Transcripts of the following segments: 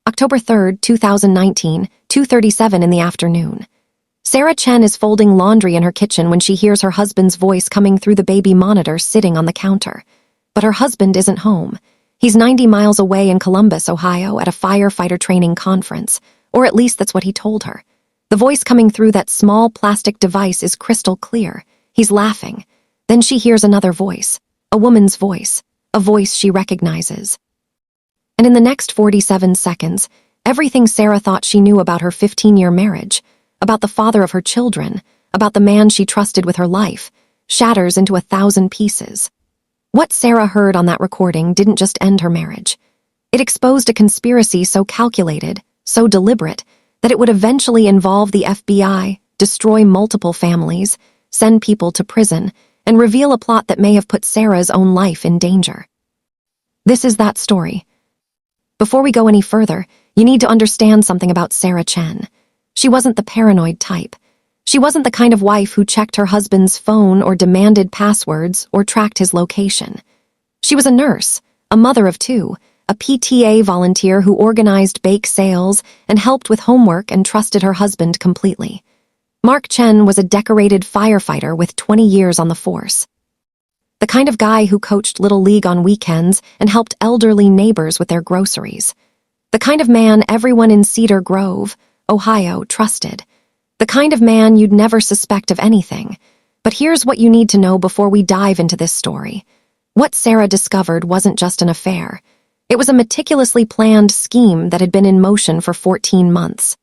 October 3rd, 2019, 2:37 in the afternoon. Sarah Chen is folding laundry in her kitchen when she hears her husband's voice coming through the baby monitor sitting on the counter. But her husband isn't home. He's 90 miles away in Columbus, Ohio, at a firefighter training conference, or at least that's what he told her. The voice coming through that small plastic device is crystal clear. He's laughing. Then she hears another voice, a woman's voice, a voice she recognizes. And in the next 47 seconds, everything Sarah thought she knew about her 15-year marriage, about the father of her children, about the man she trusted with her life, shatters into 1,000 pieces. What Sarah heard on that recording didn't just end her marriage. It exposed a conspiracy so calculated, so deliberate, that it would eventually involve the FBI, destroy multiple families, send people to prison, and reveal a plot that may have put Sarah's own life in danger. This is that story. Before we go any further, you need to understand something about Sarah Chen. She wasn't the paranoid type. She wasn't the kind of wife who checked her husband's phone or demanded passwords or tracked his location. She was a nurse, a mother of two, a PTA volunteer who organized bake sales and helped with homework and trusted her husband completely. Mark Chen was a decorated firefighter with 20 years on the force. The kind of guy who coached Little League on weekends and helped elderly neighbors with their groceries. The kind of man everyone in Cedar Grove, Ohio, trusted. The kind of man you'd never suspect of anything. But here's what you need to know before we dive into this story. What Sarah discovered wasn't just an affair. It was a meticulously planned scheme that had been in motion for 14 months.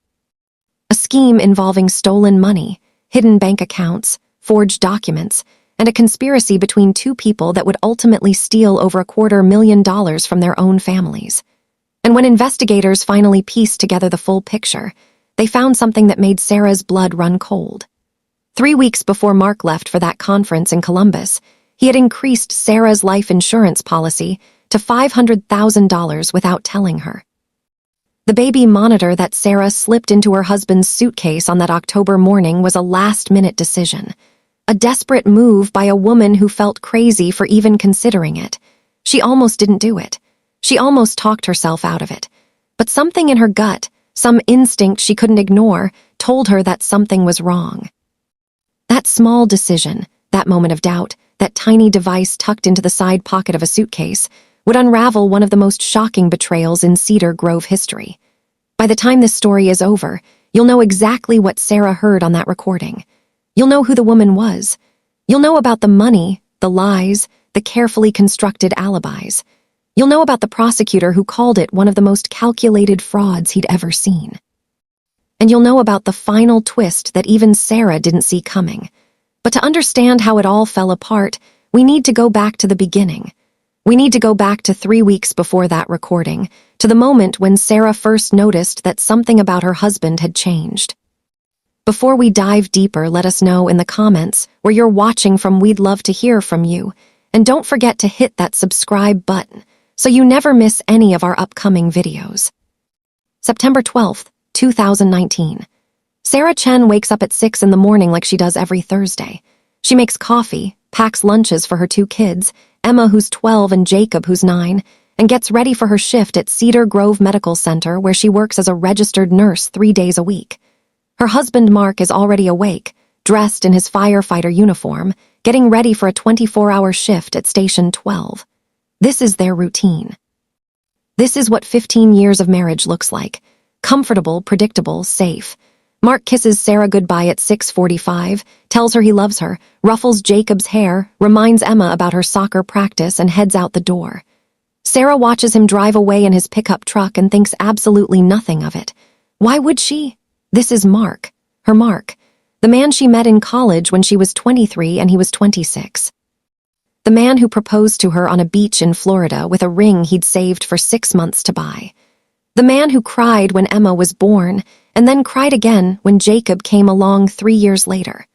A scheme involving stolen money, hidden bank accounts, forged documents, and a conspiracy between two people that would ultimately steal over $250,000 from their own families. And when investigators finally pieced together the full picture, they found something that made Sarah's blood run cold. 3 weeks before Mark left for that conference in Columbus, he had increased Sarah's life insurance policy to $500,000 without telling her. The baby monitor that Sarah slipped into her husband's suitcase on that October morning was a last-minute decision. A desperate move by a woman who felt crazy for even considering it. She almost didn't do it. She almost talked herself out of it. But something in her gut, some instinct she couldn't ignore, told her that something was wrong. That small decision, that moment of doubt, that tiny device tucked into the side pocket of a suitcase, would unravel one of the most shocking betrayals in Cedar Grove history. By the time this story is over, you'll know exactly what Sarah heard on that recording. You'll know who the woman was. You'll know about the money, the lies, the carefully constructed alibis. You'll know about the prosecutor who called it one of the most calculated frauds he'd ever seen. And you'll know about the final twist that even Sarah didn't see coming. But to understand how it all fell apart, we need to go back to the beginning. We need to go back to 3 weeks before that recording, to the moment when Sarah first noticed that something about her husband had changed. Before we dive deeper, let us know in the comments where you're watching from. We'd love to hear from you. And don't forget to hit that subscribe button so you never miss any of our upcoming videos. September 12th, 2019. Sarah Chen wakes up at 6 in the morning like she does every Thursday. She makes coffee, packs lunches for her 2 kids, Emma who's 12 and Jacob who's 9, and gets ready for her shift at Cedar Grove Medical Center where she works as a registered nurse 3 days a week. Her husband Mark is already awake, dressed in his firefighter uniform, getting ready for a 24-hour shift at Station 12. This is their routine. This is what 15 years of marriage looks like. Comfortable, predictable, safe. Mark kisses Sarah goodbye at 6:45, tells her he loves her, ruffles Jacob's hair, reminds Emma about her soccer practice, and heads out the door. Sarah watches him drive away in his pickup truck and thinks absolutely nothing of it. Why would she? This is Mark, her Mark, the man she met in college when she was 23 and he was 26. The man who proposed to her on a beach in Florida with a ring he'd saved for 6 months to buy. The man who cried when Emma was born and then cried again when Jacob came along 3 years later.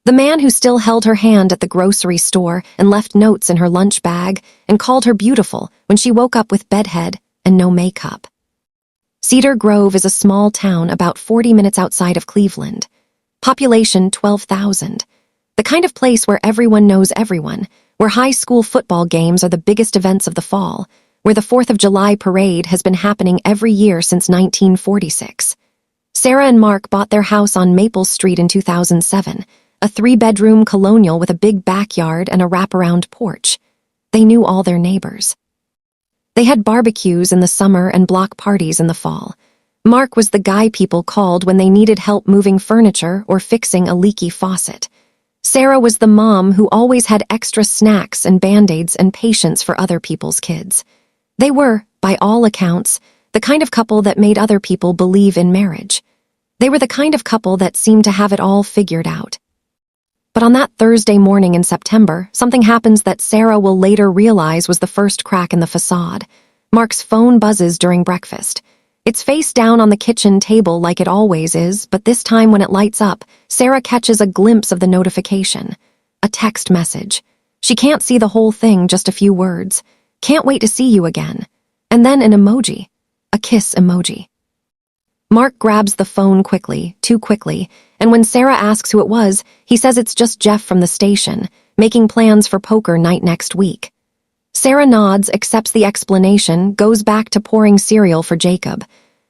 The man who still held her hand at the grocery store and left notes in her lunch bag and called her beautiful when she woke up with bedhead and no makeup. Cedar Grove is a small town about 40 minutes outside of Cleveland. Population 12,000. The kind of place where everyone knows everyone, where high school football games are the biggest events of the fall, where the 4th of July parade has been happening every year since 1946. Sarah and Mark bought their house on Maple Street in 2007, a 3-bedroom colonial with a big backyard and a wraparound porch. They knew all their neighbors. They had barbecues in the summer and block parties in the fall. Mark was the guy people called when they needed help moving furniture or fixing a leaky faucet. Sarah was the mom who always had extra snacks and Band-Aids and patience for other people's kids. They were, by all accounts, the kind of couple that made other people believe in marriage. They were the kind of couple that seemed to have it all figured out. But on that Thursday morning in September, something happens that Sarah will later realize was the first crack in the facade. Mark's phone buzzes during breakfast. It's face down on the kitchen table like it always is, but this time when it lights up, Sarah catches a glimpse of the notification. A text message. She can't see the whole thing, just a few words. "Can't wait to see you again." And then an emoji. A kiss emoji. Mark grabs the phone quickly, too quickly, and when Sarah asks who it was, he says it's just Jeff from the station, making plans for poker night next week. Sarah nods, accepts the explanation, goes back to pouring cereal for Jacob.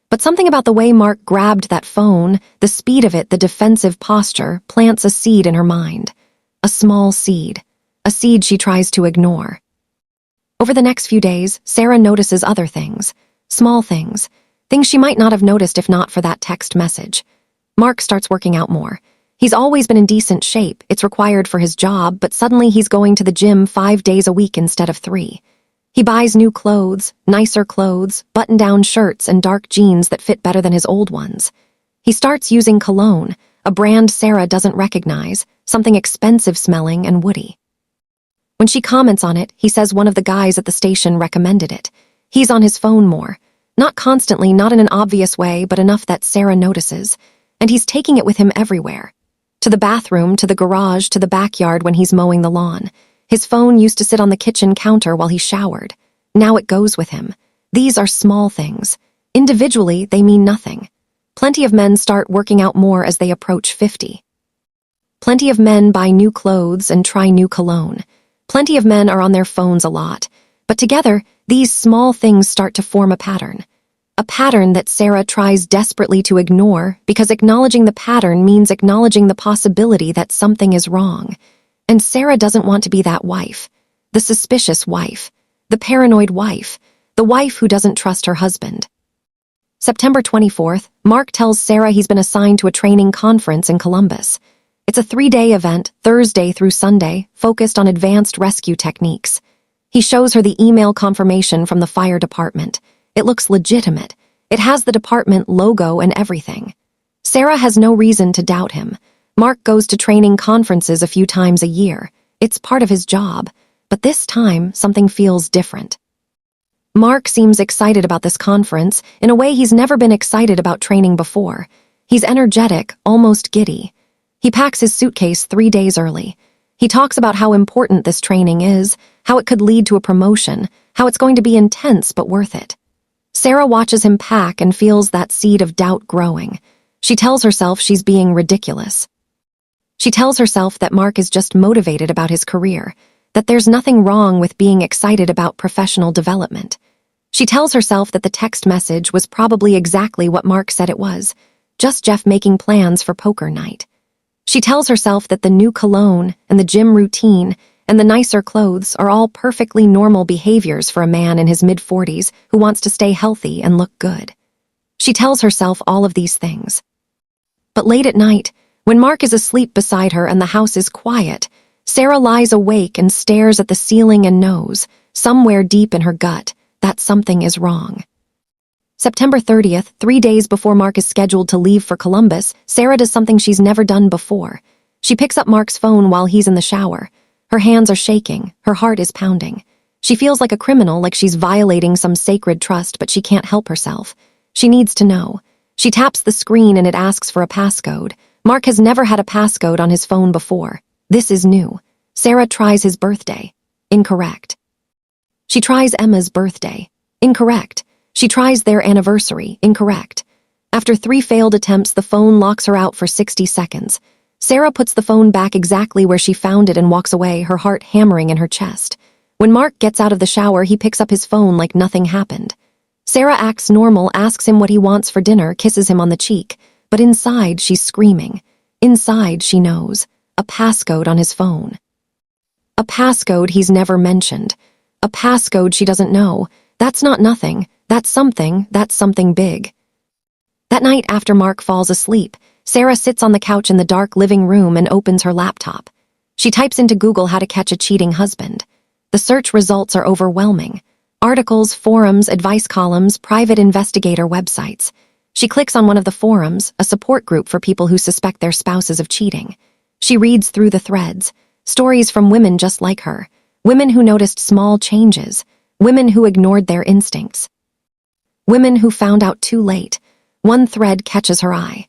But something about the way Mark grabbed that phone, the speed of it, the defensive posture, plants a seed in her mind. A small seed. A seed she tries to ignore. Over the next few days, Sarah notices other things. Small things. Things she might not have noticed if not for that text message. Mark starts working out more. He's always been in decent shape, it's required for his job, but suddenly he's going to the gym 5 days a week instead of 3. He buys new clothes, nicer clothes, button-down shirts, and dark jeans that fit better than his old ones. He starts using cologne, a brand Sarah doesn't recognize, something expensive smelling and woody. When she comments on it, he says one of the guys at the station recommended it. He's on his phone more. Not constantly, not in an obvious way, but enough that Sarah notices. And he's taking it with him everywhere. To the bathroom, to the garage, to the backyard when he's mowing the lawn. His phone used to sit on the kitchen counter while he showered. Now it goes with him. These are small things. Individually, they mean nothing. Plenty of men start working out more as they approach 50. Plenty of men buy new clothes and try new cologne. Plenty of men are on their phones a lot. But together, these small things start to form a pattern. A pattern that Sarah tries desperately to ignore because acknowledging the pattern means acknowledging the possibility that something is wrong. And Sarah doesn't want to be that wife. The suspicious wife. The paranoid wife. The wife who doesn't trust her husband. September 24th, Mark tells Sarah he's been assigned to a training conference in Columbus. It's a 3-day event, Thursday through Sunday, focused on advanced rescue techniques. He shows her the email confirmation from the fire department. It looks legitimate. It has the department logo and everything. Sarah has no reason to doubt him. Mark goes to training conferences a few times a year. It's part of his job. But this time, something feels different. Mark seems excited about this conference in a way he's never been excited about training before. He's energetic, almost giddy. He packs his suitcase 3 days early. He talks about how important this training is, how it could lead to a promotion, how it's going to be intense but worth it. Sarah watches him pack and feels that seed of doubt growing. She tells herself she's being ridiculous. She tells herself that Mark is just motivated about his career, that there's nothing wrong with being excited about professional development. She tells herself that the text message was probably exactly what Mark said it was, just Jeff making plans for poker night. She tells herself that the new cologne and the gym routine and the nicer clothes are all perfectly normal behaviors for a man in his mid-40s who wants to stay healthy and look good. She tells herself all of these things. But late at night, when Mark is asleep beside her and the house is quiet, Sarah lies awake and stares at the ceiling and knows, somewhere deep in her gut, that something is wrong. September 30th, 3 days before Mark is scheduled to leave for Columbus, Sarah does something she's never done before. She picks up Mark's phone while he's in the shower. Her hands are shaking, her heart is pounding. She feels like a criminal, like she's violating some sacred trust, but she can't help herself. She needs to know. She taps the screen and it asks for a passcode. Mark has never had a passcode on his phone before. This is new. Sarah tries his birthday. Incorrect. She tries Emma's birthday. Incorrect. She tries their anniversary. Incorrect. After 3 failed attempts, the phone locks her out for 60 seconds. Sarah puts the phone back exactly where she found it and walks away, her heart hammering in her chest. When Mark gets out of the shower, he picks up his phone like nothing happened. Sarah acts normal, asks him what he wants for dinner, kisses him on the cheek, but inside she's screaming. Inside she knows. A passcode on his phone. A passcode he's never mentioned. A passcode she doesn't know. That's not nothing. That's something big. That night after Mark falls asleep, Sarah sits on the couch in the dark living room and opens her laptop. She types into Google how to catch a cheating husband. The search results are overwhelming. Articles, forums, advice columns, private investigator websites. She clicks on one of the forums, a support group for people who suspect their spouses of cheating. She reads through the threads, stories from women just like her, women who noticed small changes, women who ignored their instincts, women who found out too late. One thread catches her eye.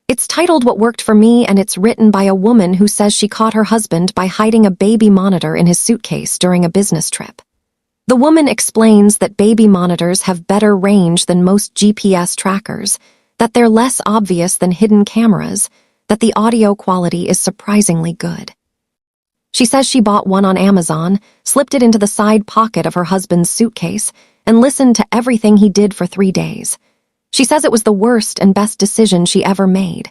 It's titled "What Worked for Me," and it's written by a woman who says she caught her husband by hiding a baby monitor in his suitcase during a business trip. The woman explains that baby monitors have better range than most GPS trackers, that they're less obvious than hidden cameras, that the audio quality is surprisingly good. She says she bought one on Amazon, slipped it into the side pocket of her husband's suitcase, and listened to everything he did for 3 days. She says it was the worst and best decision she ever made.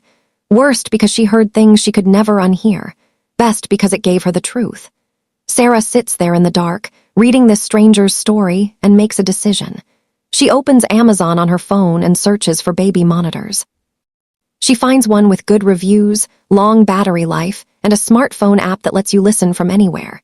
Worst because she heard things she could never unhear. Best because it gave her the truth. Sarah sits there in the dark, reading this stranger's story, and makes a decision. She opens Amazon on her phone and searches for baby monitors. She finds one with good reviews, long battery life, and a smartphone app that lets you listen from anywhere.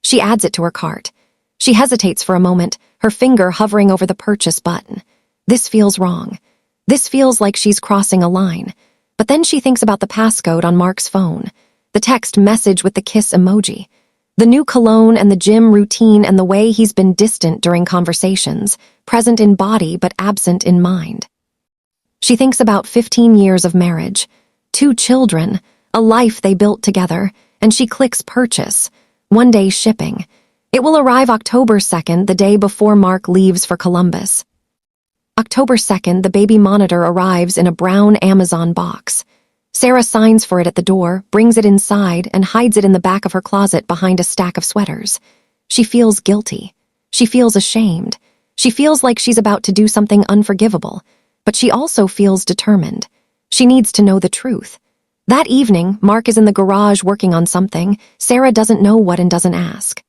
She adds it to her cart. She hesitates for a moment, her finger hovering over the purchase button. This feels wrong. This feels like she's crossing a line. But then she thinks about the passcode on Mark's phone, the text message with the kiss emoji, the new cologne and the gym routine and the way he's been distant during conversations, present in body but absent in mind. She thinks about 15 years of marriage, 2 children, a life they built together, and she clicks purchase, 1-day shipping. It will arrive October 2nd, the day before Mark leaves for Columbus. October 2nd, the baby monitor arrives in a brown Amazon box. Sarah signs for it at the door, brings it inside, and hides it in the back of her closet behind a stack of sweaters. She feels guilty. She feels ashamed. She feels like she's about to do something unforgivable, but she also feels determined. She needs to know the truth. That evening, Mark is in the garage working on something. Sarah doesn't know what and doesn't ask.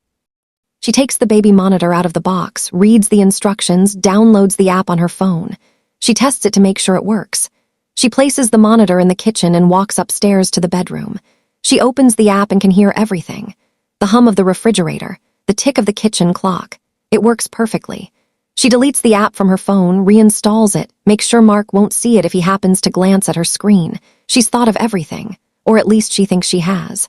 She takes the baby monitor out of the box, reads the instructions, downloads the app on her phone. She tests it to make sure it works. She places the monitor in the kitchen and walks upstairs to the bedroom. She opens the app and can hear everything. The hum of the refrigerator, the tick of the kitchen clock. It works perfectly. She deletes the app from her phone, reinstalls it, makes sure Mark won't see it if he happens to glance at her screen. She's thought of everything, or at least she thinks she has.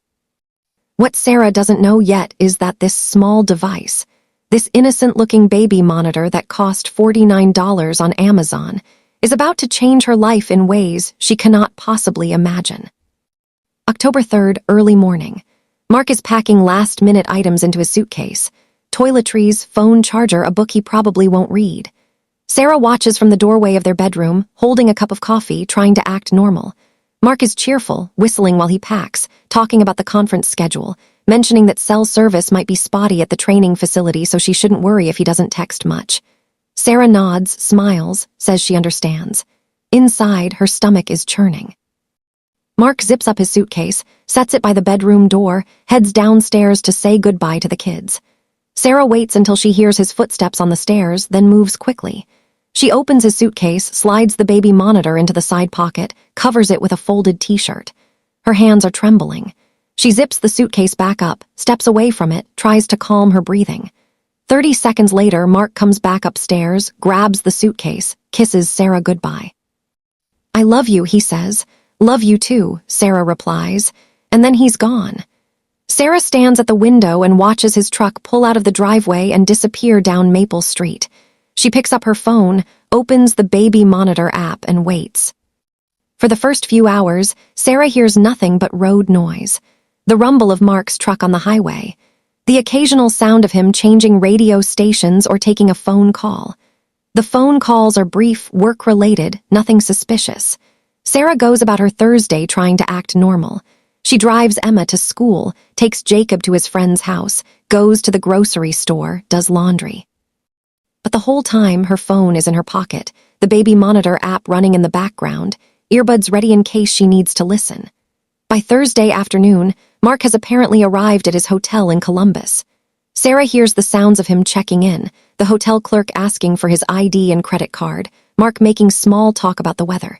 What Sarah doesn't know yet is that this small device, this innocent-looking baby monitor that cost $49 on Amazon, is about to change her life in ways she cannot possibly imagine. October 3rd, early morning. Mark is packing last-minute items into his suitcase. Toiletries, phone charger, a book he probably won't read. Sarah watches from the doorway of their bedroom, holding a cup of coffee, trying to act normal. Mark is cheerful, whistling while he packs, talking about the conference schedule, mentioning that cell service might be spotty at the training facility so she shouldn't worry if he doesn't text much. Sarah nods, smiles, says she understands. Inside, her stomach is churning. Mark zips up his suitcase, sets it by the bedroom door, heads downstairs to say goodbye to the kids. Sarah waits until she hears his footsteps on the stairs, then moves quickly. She opens his suitcase, slides the baby monitor into the side pocket, covers it with a folded t-shirt. Her hands are trembling. She zips the suitcase back up, steps away from it, tries to calm her breathing. 30 seconds later, Mark comes back upstairs, grabs the suitcase, kisses Sarah goodbye. "I love you," he says. "Love you too," Sarah replies, and then he's gone. Sarah stands at the window and watches his truck pull out of the driveway and disappear down Maple Street. She picks up her phone, opens the baby monitor app, and waits. For the first few hours, Sarah hears nothing but road noise. The rumble of Mark's truck on the highway. The occasional sound of him changing radio stations or taking a phone call. The phone calls are brief, work-related, nothing suspicious. Sarah goes about her Thursday trying to act normal. She drives Emma to school, takes Jacob to his friend's house, goes to the grocery store, does laundry. But the whole time, her phone is in her pocket, the baby monitor app running in the background, earbuds ready in case she needs to listen. By Thursday afternoon, Mark has apparently arrived at his hotel in Columbus. Sarah hears the sounds of him checking in, the hotel clerk asking for his ID and credit card, Mark making small talk about the weather.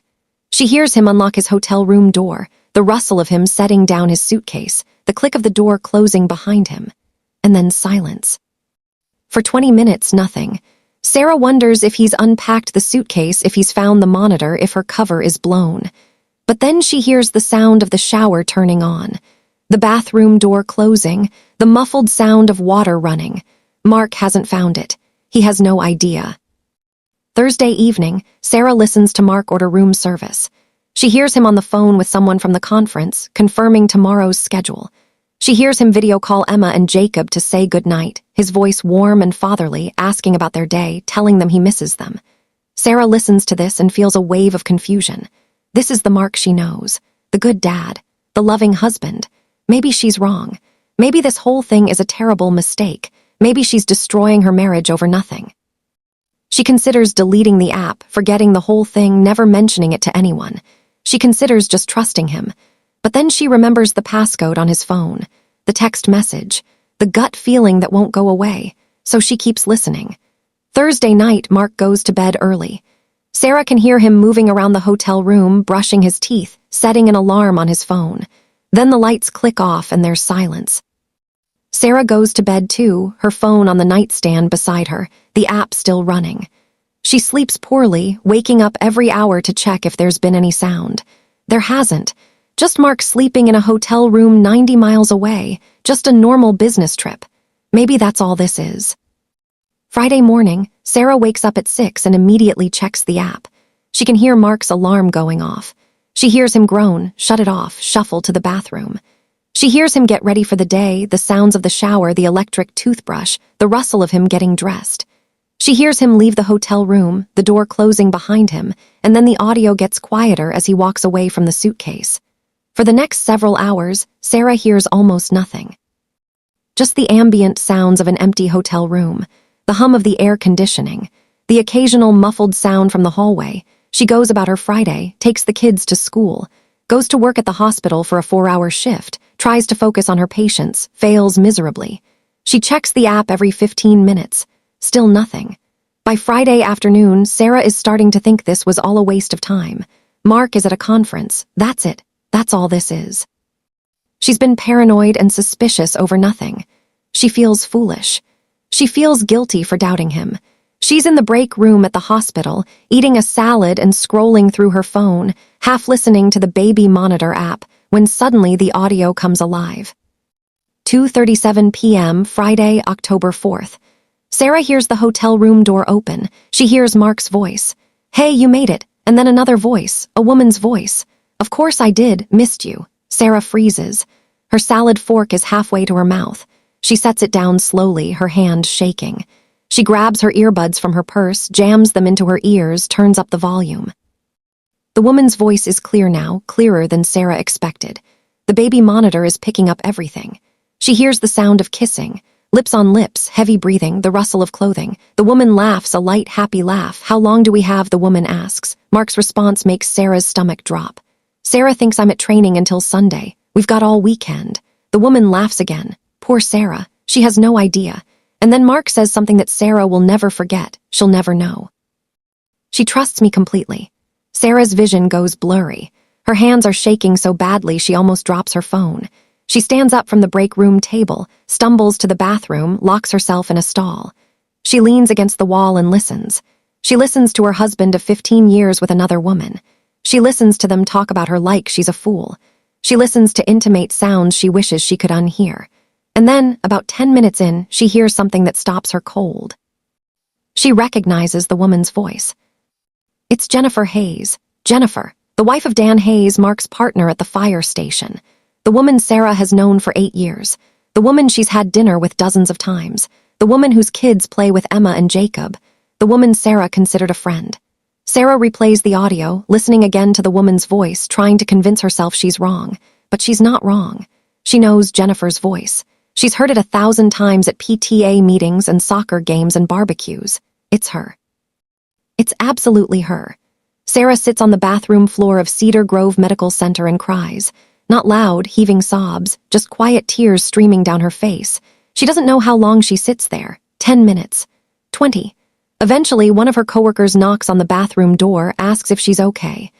She hears him unlock his hotel room door, the rustle of him setting down his suitcase, the click of the door closing behind him. And then silence. For 20 minutes, nothing. Sarah wonders if he's unpacked the suitcase, if he's found the monitor, if her cover is blown. But then she hears the sound of the shower turning on, the bathroom door closing, the muffled sound of water running. Mark hasn't found it. He has no idea. Thursday evening, Sarah listens to Mark order room service. She hears him on the phone with someone from the conference, confirming tomorrow's schedule. She hears him video call Emma and Jacob to say goodnight, his voice warm and fatherly, asking about their day, telling them he misses them. Sarah listens to this and feels a wave of confusion. This is the Mark she knows, the good dad, the loving husband. Maybe she's wrong. Maybe this whole thing is a terrible mistake. Maybe she's destroying her marriage over nothing. She considers deleting the app, forgetting the whole thing, never mentioning it to anyone. She considers just trusting him. But then she remembers the passcode on his phone, the text message, the gut feeling that won't go away, so she keeps listening. Thursday night, Mark goes to bed early. Sarah can hear him moving around the hotel room, brushing his teeth, setting an alarm on his phone. Then the lights click off and there's silence. Sarah goes to bed too, her phone on the nightstand beside her, the app still running. She sleeps poorly, waking up every hour to check if there's been any sound. There hasn't. Just Mark sleeping in a hotel room 90 miles away, just a normal business trip. Maybe that's all this is. Friday morning, Sarah wakes up at 6 and immediately checks the app. She can hear Mark's alarm going off. She hears him groan, shut it off, shuffle to the bathroom. She hears him get ready for the day, the sounds of the shower, the electric toothbrush, the rustle of him getting dressed. She hears him leave the hotel room, the door closing behind him, and then the audio gets quieter as he walks away from the suitcase. For the next several hours, Sarah hears almost nothing. Just the ambient sounds of an empty hotel room, the hum of the air conditioning, the occasional muffled sound from the hallway. She goes about her Friday, takes the kids to school, goes to work at the hospital for a 4-hour shift, tries to focus on her patients, fails miserably. She checks the app every 15 minutes. Still nothing. By Friday afternoon, Sarah is starting to think this was all a waste of time. Mark is at a conference. That's it. That's all this is. She's been paranoid and suspicious over nothing. She feels foolish. She feels guilty for doubting him. She's in the break room at the hospital, eating a salad and scrolling through her phone, half listening to the baby monitor app, when suddenly the audio comes alive. 2:37 p.m., Friday, October 4th. Sarah hears the hotel room door open. She hears Mark's voice. "Hey, you made it." And then another voice, a woman's voice. "Of course I did, missed you." Sarah freezes. Her salad fork is halfway to her mouth. She sets it down slowly, her hand shaking. She grabs her earbuds from her purse, jams them into her ears, turns up the volume. The woman's voice is clear now, clearer than Sarah expected. The baby monitor is picking up everything. She hears the sound of kissing, lips on lips, heavy breathing, the rustle of clothing. The woman laughs, a light, happy laugh. "How long do we have?" the woman asks. Mark's response makes Sarah's stomach drop. "Sarah thinks I'm at training until Sunday. We've got all weekend." The woman laughs again. Poor Sarah. She has no idea. And then Mark says something that Sarah will never forget. She'll never know. "She trusts me completely." Sarah's vision goes blurry. Her hands are shaking so badly she almost drops her phone. She stands up from the break room table, stumbles to the bathroom, locks herself in a stall. She leans against the wall and listens. She listens to her husband of 15 years with another woman. She listens to them talk about her like she's a fool. She listens to intimate sounds she wishes she could unhear. And then, about 10 minutes in, she hears something that stops her cold. She recognizes the woman's voice. It's Jennifer Hayes. Jennifer, the wife of Dan Hayes, Mark's partner at the fire station. The woman Sarah has known for 8 years. The woman she's had dinner with dozens of times. The woman whose kids play with Emma and Jacob. The woman Sarah considered a friend. Sarah replays the audio, listening again to the woman's voice, trying to convince herself she's wrong. But she's not wrong. She knows Jennifer's voice. She's heard it 1,000 times at PTA meetings and soccer games and barbecues. It's her. It's absolutely her. Sarah sits on the bathroom floor of Cedar Grove Medical Center and cries. Not loud, heaving sobs, just quiet tears streaming down her face. She doesn't know how long she sits there. 10 minutes. 20. Eventually, one of her coworkers knocks on the bathroom door, asks if she's okay.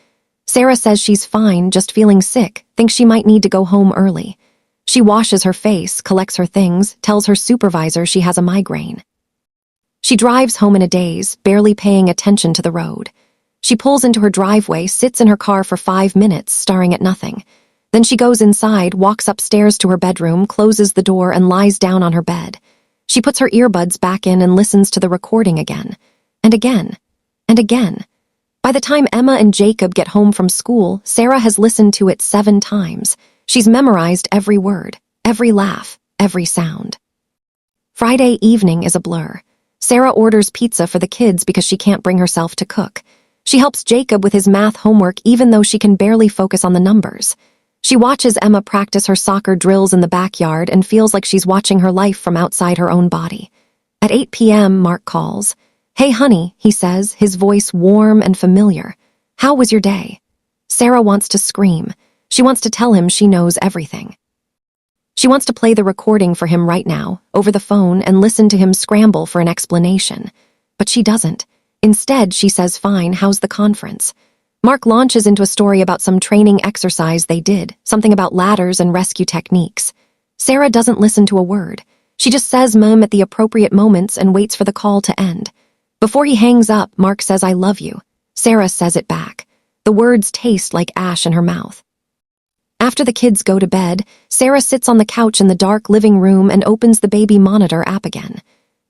Sarah says she's fine, just feeling sick, thinks she might need to go home early. She washes her face, collects her things, tells her supervisor she has a migraine. She drives home in a daze, barely paying attention to the road. She pulls into her driveway, sits in her car for 5 minutes, staring at nothing. Then she goes inside, walks upstairs to her bedroom, closes the door, and lies down on her bed. She puts her earbuds back in and listens to the recording again. And again. And again. By the time Emma and Jacob get home from school, Sarah has listened to it 7 times. She's memorized every word, every laugh, every sound. Friday evening is a blur. Sarah orders pizza for the kids because she can't bring herself to cook. She helps Jacob with his math homework even though she can barely focus on the numbers. She watches Emma practice her soccer drills in the backyard and feels like she's watching her life from outside her own body. At 8 p.m., Mark calls. "Hey, honey," he says, his voice warm and familiar. "How was your day?" Sarah wants to scream. She wants to tell him she knows everything. She wants to play the recording for him right now, over the phone, and listen to him scramble for an explanation. But she doesn't. Instead, she says, "Fine, how's the conference?" Mark launches into a story about some training exercise they did, something about ladders and rescue techniques. Sarah doesn't listen to a word. She just says "mum" at the appropriate moments and waits for the call to end. Before he hangs up, Mark says, "I love you." Sarah says it back. The words taste like ash in her mouth. After the kids go to bed, Sarah sits on the couch in the dark living room and opens the baby monitor app again.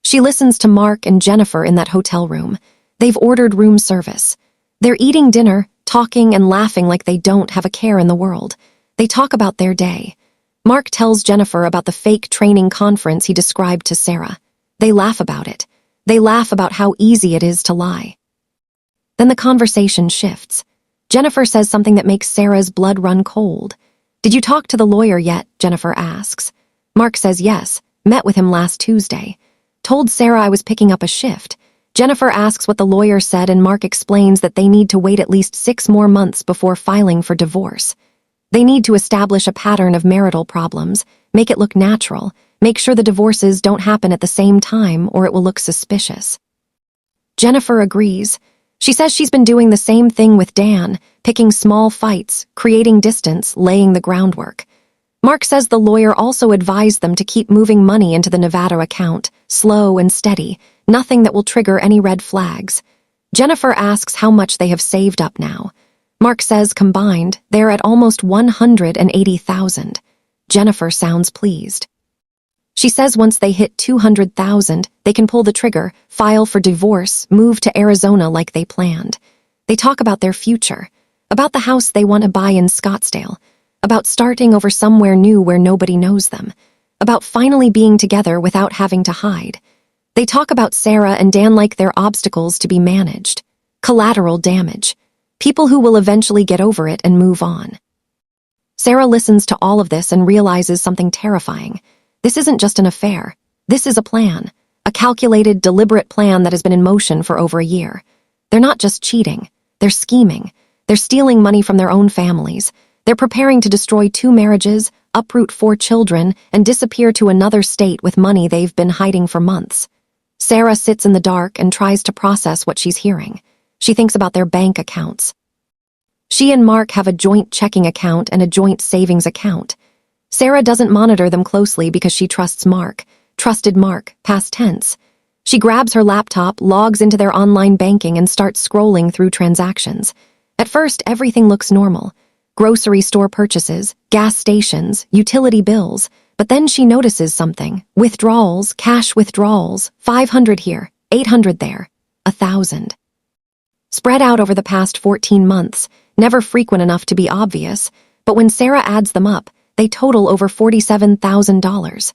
She listens to Mark and Jennifer in that hotel room. They've ordered room service. They're eating dinner, talking and laughing like they don't have a care in the world. They talk about their day. Mark tells Jennifer about the fake training conference he described to Sarah. They laugh about it. They laugh about how easy it is to lie. Then the conversation shifts. Jennifer says something that makes Sarah's blood run cold. "Did you talk to the lawyer yet?" Jennifer asks. Mark says yes, met with him last Tuesday. Told Sarah I was picking up a shift. Jennifer asks what the lawyer said and Mark explains that they need to wait at least 6 more months before filing for divorce. They need to establish a pattern of marital problems, make it look natural, make sure the divorces don't happen at the same time or it will look suspicious. Jennifer agrees. She says she's been doing the same thing with Dan, picking small fights, creating distance, laying the groundwork. Mark says the lawyer also advised them to keep moving money into the Nevada account, slow and steady, nothing that will trigger any red flags. Jennifer asks how much they have saved up now. Mark says combined, they're at almost $180,000. Jennifer sounds pleased. She says once they hit $200,000, they can pull the trigger, file for divorce, move to Arizona like they planned. They talk about their future, about the house they want to buy in Scottsdale, about starting over somewhere new where nobody knows them, about finally being together without having to hide. They talk about Sarah and Dan like they're obstacles to be managed, collateral damage, people who will eventually get over it and move on. Sarah listens to all of this and realizes something terrifying. This isn't just an affair. This is a plan, a calculated, deliberate plan that has been in motion for over a year. They're not just cheating. They're scheming. They're stealing money from their own families. They're preparing to destroy 2 marriages, uproot 4 children, and disappear to another state with money they've been hiding for months. Sarah sits in the dark and tries to process what she's hearing. She thinks about their bank accounts. She and Mark have a joint checking account and a joint savings account. Sarah doesn't monitor them closely because she trusts Mark. Trusted Mark, past tense. She grabs her laptop, logs into their online banking, and starts scrolling through transactions. At first, everything looks normal. Grocery store purchases, gas stations, utility bills. But then she notices something. Withdrawals, cash withdrawals, 500 here, 800 there, 1,000. Spread out over the past 14 months, never frequent enough to be obvious, but when Sarah adds them up, they total over $47,000.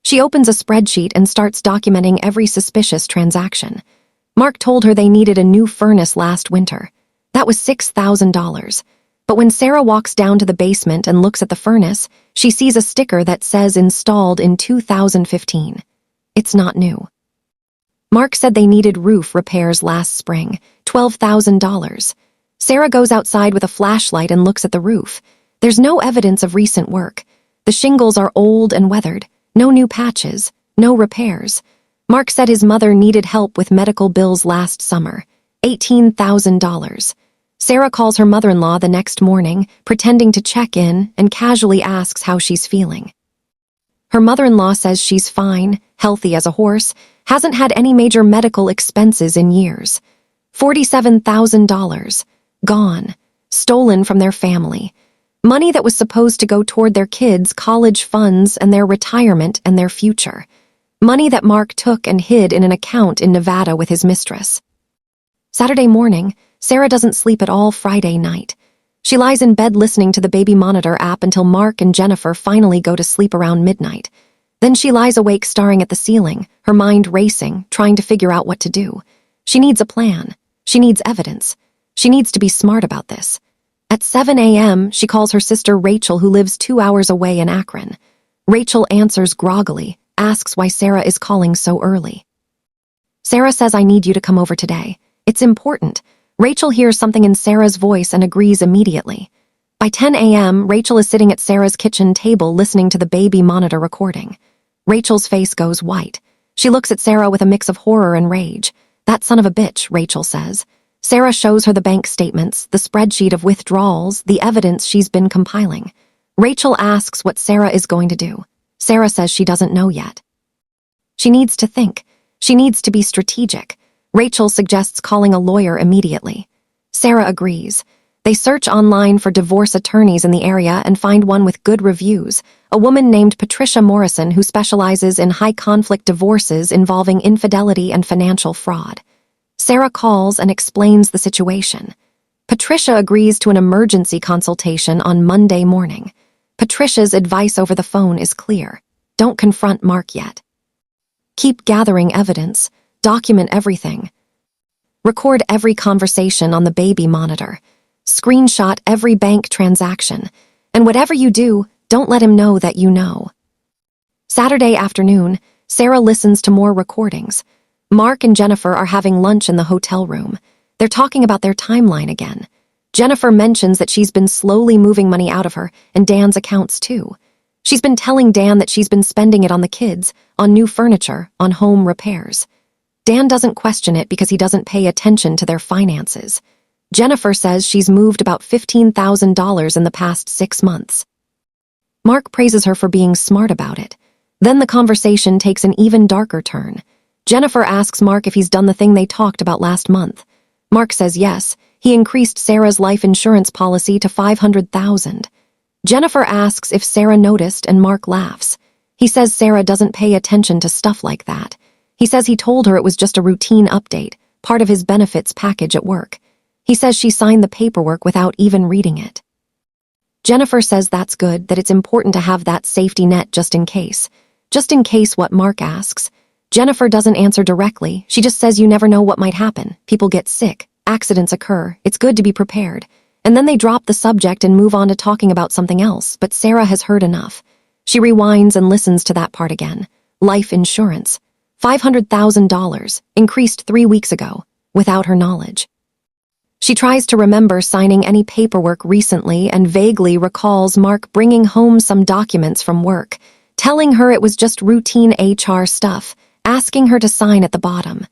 She opens a spreadsheet and starts documenting every suspicious transaction. Mark told her they needed a new furnace last winter. That was $6,000. But when Sarah walks down to the basement and looks at the furnace, she sees a sticker that says installed in 2015. It's not new. Mark said they needed roof repairs last spring, $12,000. Sarah goes outside with a flashlight and looks at the roof. There's no evidence of recent work. The shingles are old and weathered, no new patches, no repairs. Mark said his mother needed help with medical bills last summer, $18,000. Sarah calls her mother-in-law the next morning, pretending to check in, and casually asks how she's feeling. Her mother-in-law says she's fine, healthy as a horse, hasn't had any major medical expenses in years. $47,000. Gone. Stolen from their family. Money that was supposed to go toward their kids' college funds and their retirement and their future. Money that Mark took and hid in an account in Nevada with his mistress. Saturday morning, Sarah doesn't sleep at all Friday night. She lies in bed listening to the baby monitor app until Mark and Jennifer finally go to sleep around midnight. Then she lies awake staring at the ceiling, her mind racing, trying to figure out what to do. She needs a plan. She needs evidence. She needs to be smart about this. At 7 a.m., she calls her sister Rachel, who lives 2 hours away in Akron. Rachel answers groggily, asks why Sarah is calling so early. Sarah says, "I need you to come over today. It's important." Rachel hears something in Sarah's voice and agrees immediately. By 10 a.m., Rachel is sitting at Sarah's kitchen table listening to the baby monitor recording. Rachel's face goes white. She looks at Sarah with a mix of horror and rage. "That son of a bitch," Rachel says. Sarah shows her the bank statements, the spreadsheet of withdrawals, the evidence she's been compiling. Rachel asks what Sarah is going to do. Sarah says she doesn't know yet. She needs to think. She needs to be strategic. Rachel suggests calling a lawyer immediately. Sarah agrees. They search online for divorce attorneys in the area and find one with good reviews, a woman named Patricia Morrison who specializes in high-conflict divorces involving infidelity and financial fraud. Sarah calls and explains the situation. Patricia agrees to an emergency consultation on Monday morning. Patricia's advice over the phone is clear. Don't confront Mark yet. Keep gathering evidence. Document everything. Record every conversation on the baby monitor. Screenshot every bank transaction. And whatever you do, don't let him know that you know. Saturday afternoon, Sarah listens to more recordings. Mark and Jennifer are having lunch in the hotel room. They're talking about their timeline again. Jennifer mentions that she's been slowly moving money out of her and Dan's accounts too. She's been telling Dan that she's been spending it on the kids, on new furniture, on home repairs. Dan doesn't question it because he doesn't pay attention to their finances. Jennifer says she's moved about $15,000 in the past 6 months. Mark praises her for being smart about it. Then the conversation takes an even darker turn. Jennifer asks Mark if he's done the thing they talked about last month. Mark says yes, he increased Sarah's life insurance policy to $500,000. Jennifer asks if Sarah noticed and Mark laughs. He says Sarah doesn't pay attention to stuff like that. He says he told her it was just a routine update, part of his benefits package at work. He says she signed the paperwork without even reading it. Jennifer says that's good, that it's important to have that safety net just in case. Just in case what Mark asks. Jennifer doesn't answer directly. She just says you never know what might happen. People get sick. Accidents occur. It's good to be prepared. And then they drop the subject and move on to talking about something else, but Sarah has heard enough. She rewinds and listens to that part again. Life insurance. $500,000, increased 3 weeks ago, without her knowledge. She tries to remember signing any paperwork recently and vaguely recalls Mark bringing home some documents from work, telling her it was just routine HR stuff, asking her to sign at the bottom.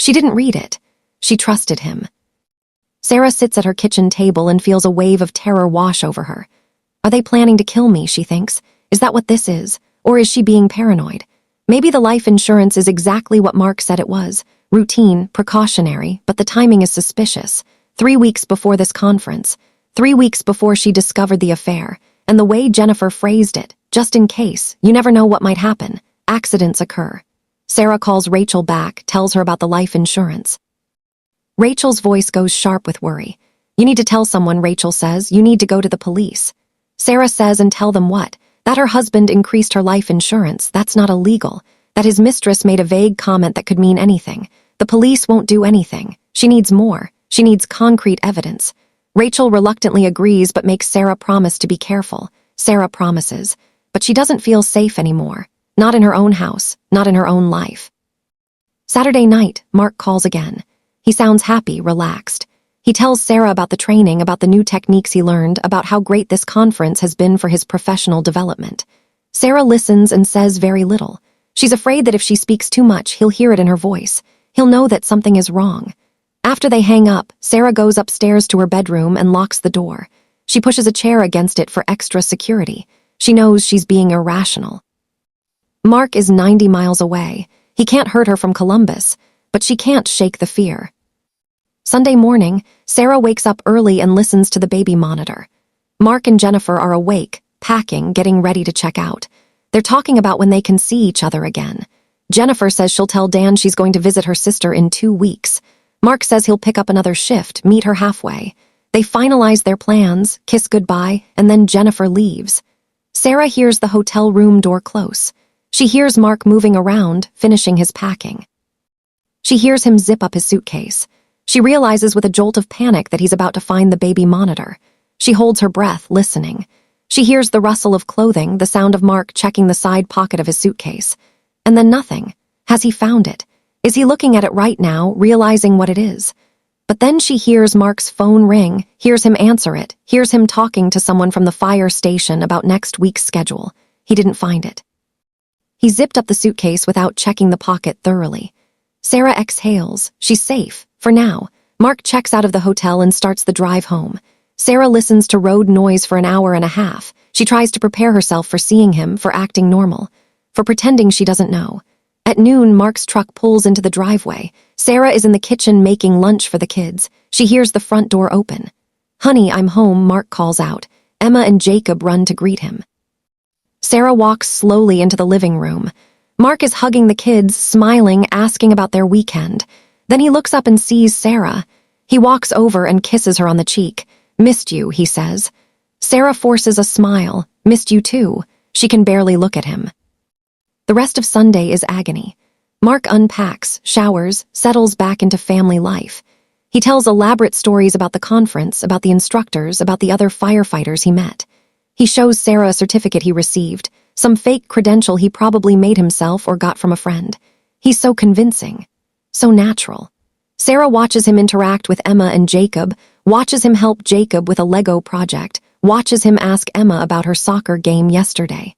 She didn't read it. She trusted him. Sarah sits at her kitchen table and feels a wave of terror wash over her. Are they planning to kill me, she thinks? Is that what this is? Or is she being paranoid? Maybe the life insurance is exactly what Mark said it was. Routine, precautionary, but the timing is suspicious. 3 weeks before this conference. 3 weeks before she discovered the affair. And the way Jennifer phrased it, just in case, you never know what might happen. Accidents occur. Sarah calls Rachel back, tells her about the life insurance. Rachel's voice goes sharp with worry. You need to tell someone, Rachel says. You need to go to the police. Sarah says, and tell them what? That her husband increased her life insurance, that's not illegal. That his mistress made a vague comment that could mean anything. The police won't do anything. She needs more. She needs concrete evidence. Rachel reluctantly agrees but makes Sarah promise to be careful. Sarah promises, but she doesn't feel safe anymore. Not in her own house, not in her own life. Saturday night, Mark calls again. He sounds happy, relaxed. He tells Sarah about the training, about the new techniques he learned, about how great this conference has been for his professional development. Sarah listens and says very little. She's afraid that if she speaks too much, he'll hear it in her voice. He'll know that something is wrong. After they hang up, Sarah goes upstairs to her bedroom and locks the door. She pushes a chair against it for extra security. She knows she's being irrational. Mark is 90 miles away. He can't hurt her from Columbus, but she can't shake the fear. Sunday morning, Sarah wakes up early and listens to the baby monitor. Mark and Jennifer are awake, packing, getting ready to check out. They're talking about when they can see each other again. Jennifer says she'll tell Dan she's going to visit her sister in 2 weeks. Mark says he'll pick up another shift, meet her halfway. They finalize their plans, kiss goodbye, and then Jennifer leaves. Sarah hears the hotel room door close. She hears Mark moving around, finishing his packing. She hears him zip up his suitcase. She realizes with a jolt of panic that he's about to find the baby monitor. She holds her breath, listening. She hears the rustle of clothing, the sound of Mark checking the side pocket of his suitcase. And then nothing. Has he found it? Is he looking at it right now, realizing what it is? But then she hears Mark's phone ring, hears him answer it, hears him talking to someone from the fire station about next week's schedule. He didn't find it. He zipped up the suitcase without checking the pocket thoroughly. Sarah exhales. She's safe, for now. Mark checks out of the hotel and starts the drive home. Sarah listens to road noise for an hour and a half. She tries to prepare herself for seeing him, for acting normal, for pretending she doesn't know. At noon, Mark's truck pulls into the driveway. Sarah is in the kitchen making lunch for the kids. She hears the front door open. "Honey, I'm home," Mark calls out. Emma and Jacob run to greet him. Sarah walks slowly into the living room. Mark is hugging the kids, smiling, asking about their weekend. Then he looks up and sees Sarah. He walks over and kisses her on the cheek. "Missed you," he says. Sarah forces a smile. "Missed you too." She can barely look at him. The rest of Sunday is agony. Mark unpacks, showers, settles back into family life. He tells elaborate stories about the conference, about the instructors, about the other firefighters he met. He shows Sarah a certificate he received, some fake credential he probably made himself or got from a friend. He's so convincing, so natural. Sarah watches him interact with Emma and Jacob, watches him help Jacob with a Lego project, watches him ask Emma about her soccer game yesterday.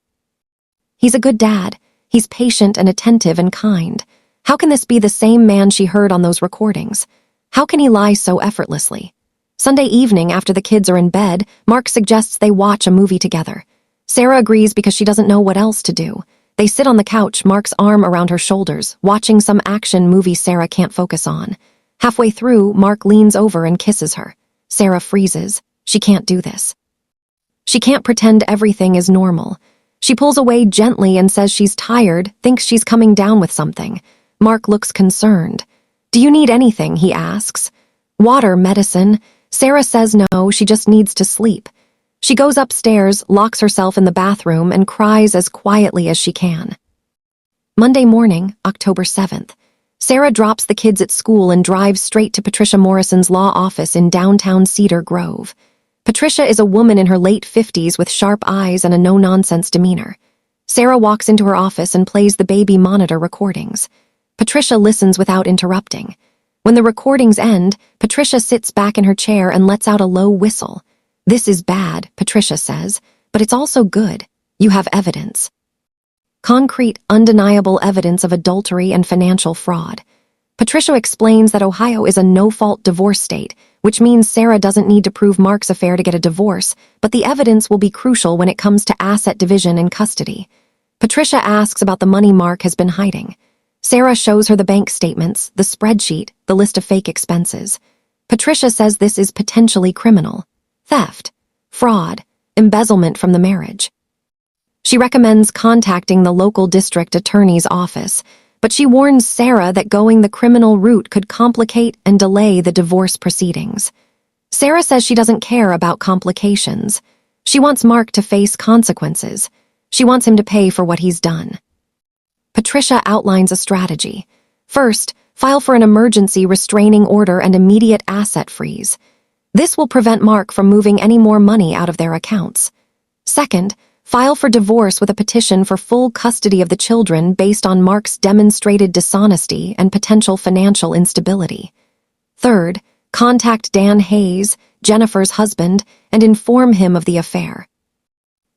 He's a good dad. He's patient and attentive and kind. How can this be the same man she heard on those recordings? How can he lie so effortlessly? Sunday evening, after the kids are in bed, Mark suggests they watch a movie together. Sarah agrees because she doesn't know what else to do. They sit on the couch, Mark's arm around her shoulders, watching some action movie Sarah can't focus on. Halfway through, Mark leans over and kisses her. Sarah freezes. She can't do this. She can't pretend everything is normal. She pulls away gently and says she's tired, thinks she's coming down with something. Mark looks concerned. "Do you need anything?" he asks. "Water, medicine." Sarah says no, she just needs to sleep. She goes upstairs, locks herself in the bathroom, and cries as quietly as she can. Monday morning, October 7th. Sarah drops the kids at school and drives straight to Patricia Morrison's law office in downtown Cedar Grove. Patricia is a woman in her late 50s with sharp eyes and a no-nonsense demeanor. Sarah walks into her office and plays the baby monitor recordings. Patricia listens without interrupting. When the recordings end, Patricia sits back in her chair and lets out a low whistle. "This is bad," Patricia says, "but it's also good. You have evidence." Concrete, undeniable evidence of adultery and financial fraud. Patricia explains that Ohio is a no-fault divorce state, which means Sarah doesn't need to prove Mark's affair to get a divorce, but the evidence will be crucial when it comes to asset division and custody. Patricia asks about the money Mark has been hiding. Sarah shows her the bank statements, the spreadsheet, the list of fake expenses. Patricia says this is potentially criminal. Theft, fraud, embezzlement from the marriage. She recommends contacting the local district attorney's office, but she warns Sarah that going the criminal route could complicate and delay the divorce proceedings. Sarah says she doesn't care about complications. She wants Mark to face consequences. She wants him to pay for what he's done. Patricia outlines a strategy. First, file for an emergency restraining order and immediate asset freeze. This will prevent Mark from moving any more money out of their accounts. Second, file for divorce with a petition for full custody of the children based on Mark's demonstrated dishonesty and potential financial instability. Third, contact Dan Hayes, Jennifer's husband, and inform him of the affair.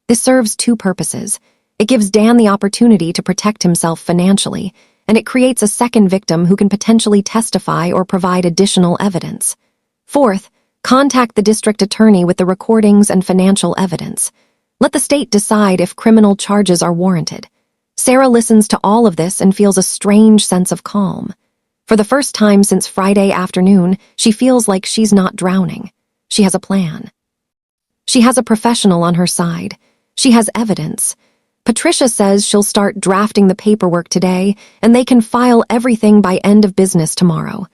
This serves two purposes. It gives Dan the opportunity to protect himself financially, and it creates a second victim who can potentially testify or provide additional evidence. Fourth, contact the district attorney with the recordings and financial evidence. Let the state decide if criminal charges are warranted. Sarah listens to all of this and feels a strange sense of calm. For the first time since Friday afternoon, she feels like she's not drowning. She has a plan. She has a professional on her side. She has evidence. Patricia says she'll start drafting the paperwork today, and they can file everything by end of business tomorrow.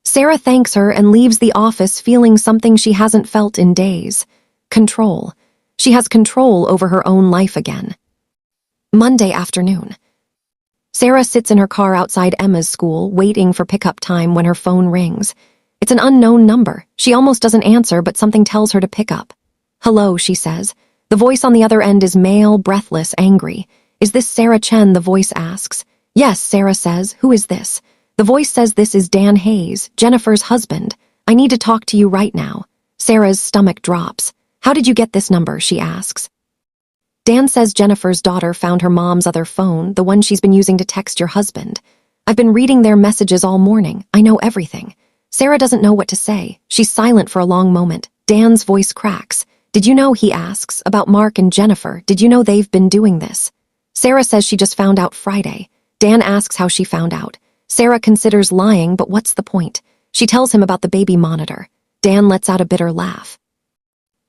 Sarah thanks her and leaves the office feeling something she hasn't felt in days. Control. She has control over her own life again. Monday afternoon. Sarah sits in her car outside Emma's school, waiting for pickup time when her phone rings. It's an unknown number. She almost doesn't answer, but something tells her to pick up. "Hello," she says. The voice on the other end is male, breathless, angry. "Is this Sarah Chen?" the voice asks. "Yes," Sarah says. "Who is this?" The voice says this is Dan Hayes, Jennifer's husband. "I need to talk to you right now." Sarah's stomach drops. "How did you get this number?" she asks. Dan says Jennifer's daughter found her mom's other phone, the one she's been using to text your husband. "I've been reading their messages all morning. I know everything." Sarah doesn't know what to say. She's silent for a long moment. Dan's voice cracks. "Did you know," he asks, "about Mark and Jennifer? Did you know they've been doing this?" Sarah says she just found out Friday. Dan asks how she found out. Sarah considers lying, but what's the point? She tells him about the baby monitor. Dan lets out a bitter laugh.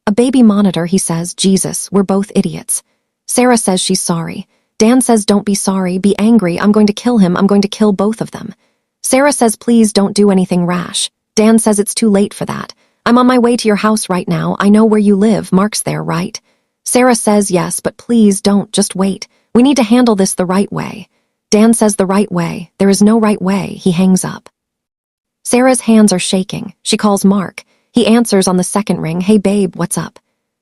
"A baby monitor," he says. "Jesus, we're both idiots." Sarah says she's sorry. Dan says don't be sorry, be angry. "I'm going to kill him. I'm going to kill both of them." Sarah says please don't do anything rash. Dan says it's too late for that. "I'm on my way to your house right now. I know where you live. Mark's there, right?" Sarah says yes, but please don't, just wait. "We need to handle this the right way." Dan says the right way. There is no right way. He hangs up. Sarah's hands are shaking. She calls Mark. He answers on the second ring. "Hey babe, what's up?"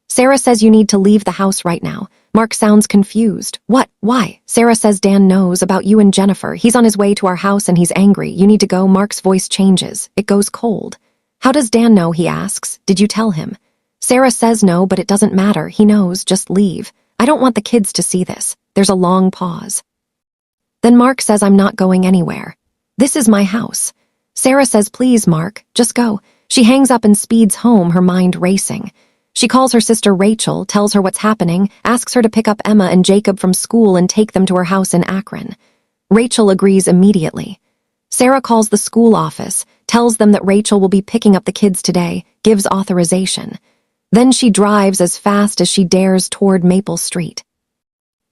Sarah says you need to leave the house right now. Mark sounds confused. "What? Why?" Sarah says Dan knows about you and Jennifer. He's on his way to our house and he's angry. You need to go. Mark's voice changes. It goes cold. "How does Dan know?" he asks. "Did you tell him?" Sarah says no, but it doesn't matter. He knows. Just leave. "I don't want the kids to see this." There's a long pause. Then Mark says, "I'm not going anywhere. This is my house." Sarah says, "Please, Mark, just go." She hangs up and speeds home, her mind racing. She calls her sister Rachel, tells her what's happening, asks her to pick up Emma and Jacob from school and take them to her house in Akron. Rachel agrees immediately. Sarah calls the school office, tells them that Rachel will be picking up the kids today, gives authorization. Then she drives as fast as she dares toward Maple Street.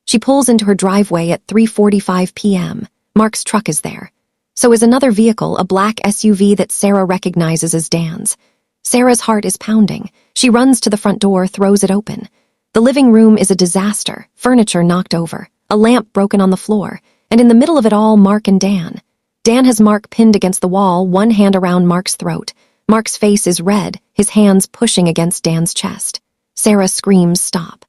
She pulls into her driveway at 3:45 p.m. Mark's truck is there. So is another vehicle, a black SUV that Sarah recognizes as Dan's. Sarah's heart is pounding. She runs to the front door, throws it open. The living room is a disaster, furniture knocked over, a lamp broken on the floor, and in the middle of it all, Mark and Dan. Dan has Mark pinned against the wall, one hand around Mark's throat. Mark's face is red, his hands pushing against Dan's chest. Sarah screams, "Stop."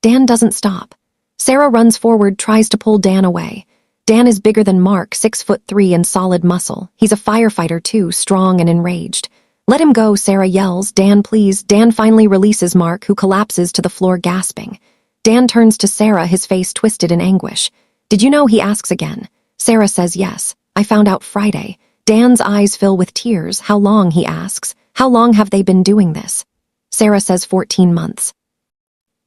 Dan doesn't stop. Sarah runs forward, tries to pull Dan away. Dan is bigger than Mark, 6'3" and solid muscle. He's a firefighter too, strong and enraged. "Let him go," Sarah yells. "Dan, please." Dan finally releases Mark, who collapses to the floor gasping. Dan turns to Sarah, his face twisted in anguish. "Did you know?" he asks again. Sarah says yes. "I found out Friday." Dan's eyes fill with tears. "How long?" he asks. "How long have they been doing this?" Sarah says 14 months.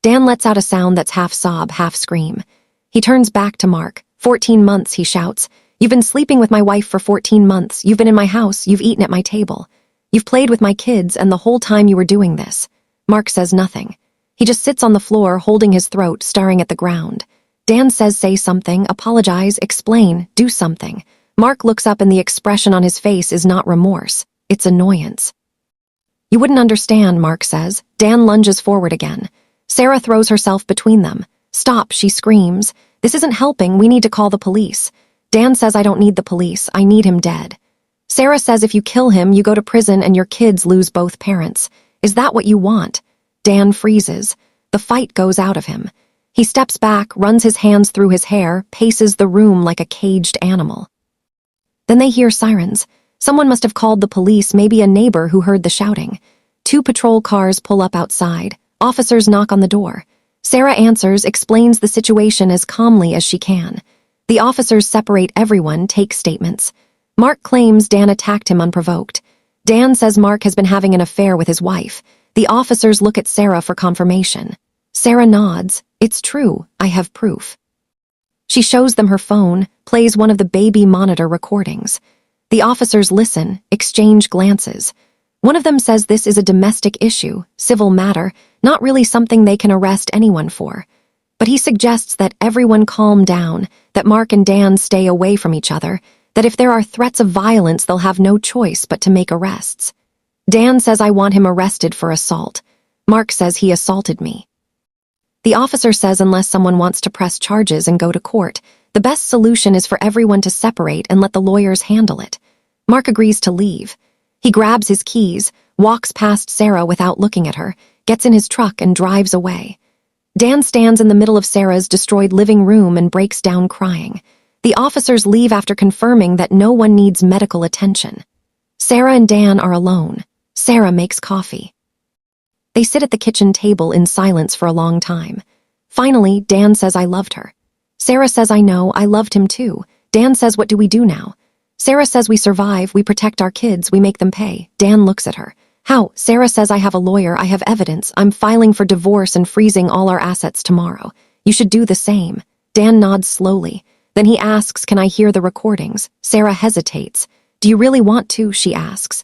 Dan lets out a sound that's half sob, half scream. He turns back to Mark. 14 months, he shouts. "You've been sleeping with my wife for 14 months. You've been in my house. You've eaten at my table. You've played with my kids, and the whole time you were doing this." Mark says nothing. He just sits on the floor, holding his throat, staring at the ground. Dan says, "Say something, apologize, explain, do something." Mark looks up and the expression on his face is not remorse. It's annoyance. "You wouldn't understand," Mark says. Dan lunges forward again. Sarah throws herself between them. "Stop," she screams. "This isn't helping. We need to call the police." Dan says, "I don't need the police. I need him dead." Sarah says if you kill him, you go to prison and your kids lose both parents. Is that what you want? Dan freezes. The fight goes out of him. He steps back, runs his hands through his hair, paces the room like a caged animal. Then they hear sirens. Someone must have called the police, maybe a neighbor who heard the shouting. 2 patrol cars pull up outside. Officers knock on the door. Sarah answers, explains the situation as calmly as she can. The officers separate everyone, take statements. Mark claims Dan attacked him unprovoked. Dan says Mark has been having an affair with his wife. The officers look at Sarah for confirmation. Sarah nods. It's true, I have proof. She shows them her phone, plays one of the baby monitor recordings. The officers listen, exchange glances. One of them says this is a domestic issue, civil matter, not really something they can arrest anyone for. But he suggests that everyone calm down, that Mark and Dan stay away from each other, that if there are threats of violence, they'll have no choice but to make arrests. Dan says I want him arrested for assault. Mark says he assaulted me. The officer says unless someone wants to press charges and go to court, the best solution is for everyone to separate and let the lawyers handle it. Mark agrees to leave. He grabs his keys, walks past Sarah without looking at her, gets in his truck and drives away. Dan stands in the middle of Sarah's destroyed living room and breaks down crying. The officers leave after confirming that no one needs medical attention. Sarah and Dan are alone. Sarah makes coffee. They sit at the kitchen table in silence for a long time. Finally, Dan says I loved her. Sarah says I know, I loved him too. Dan says what do we do now? Sarah says we survive, we protect our kids, we make them pay. Dan looks at her. How? Sarah says I have a lawyer, I have evidence, I'm filing for divorce and freezing all our assets tomorrow. You should do the same. Dan nods slowly. Then he asks, can I hear the recordings? Sarah hesitates. Do you really want to? She asks.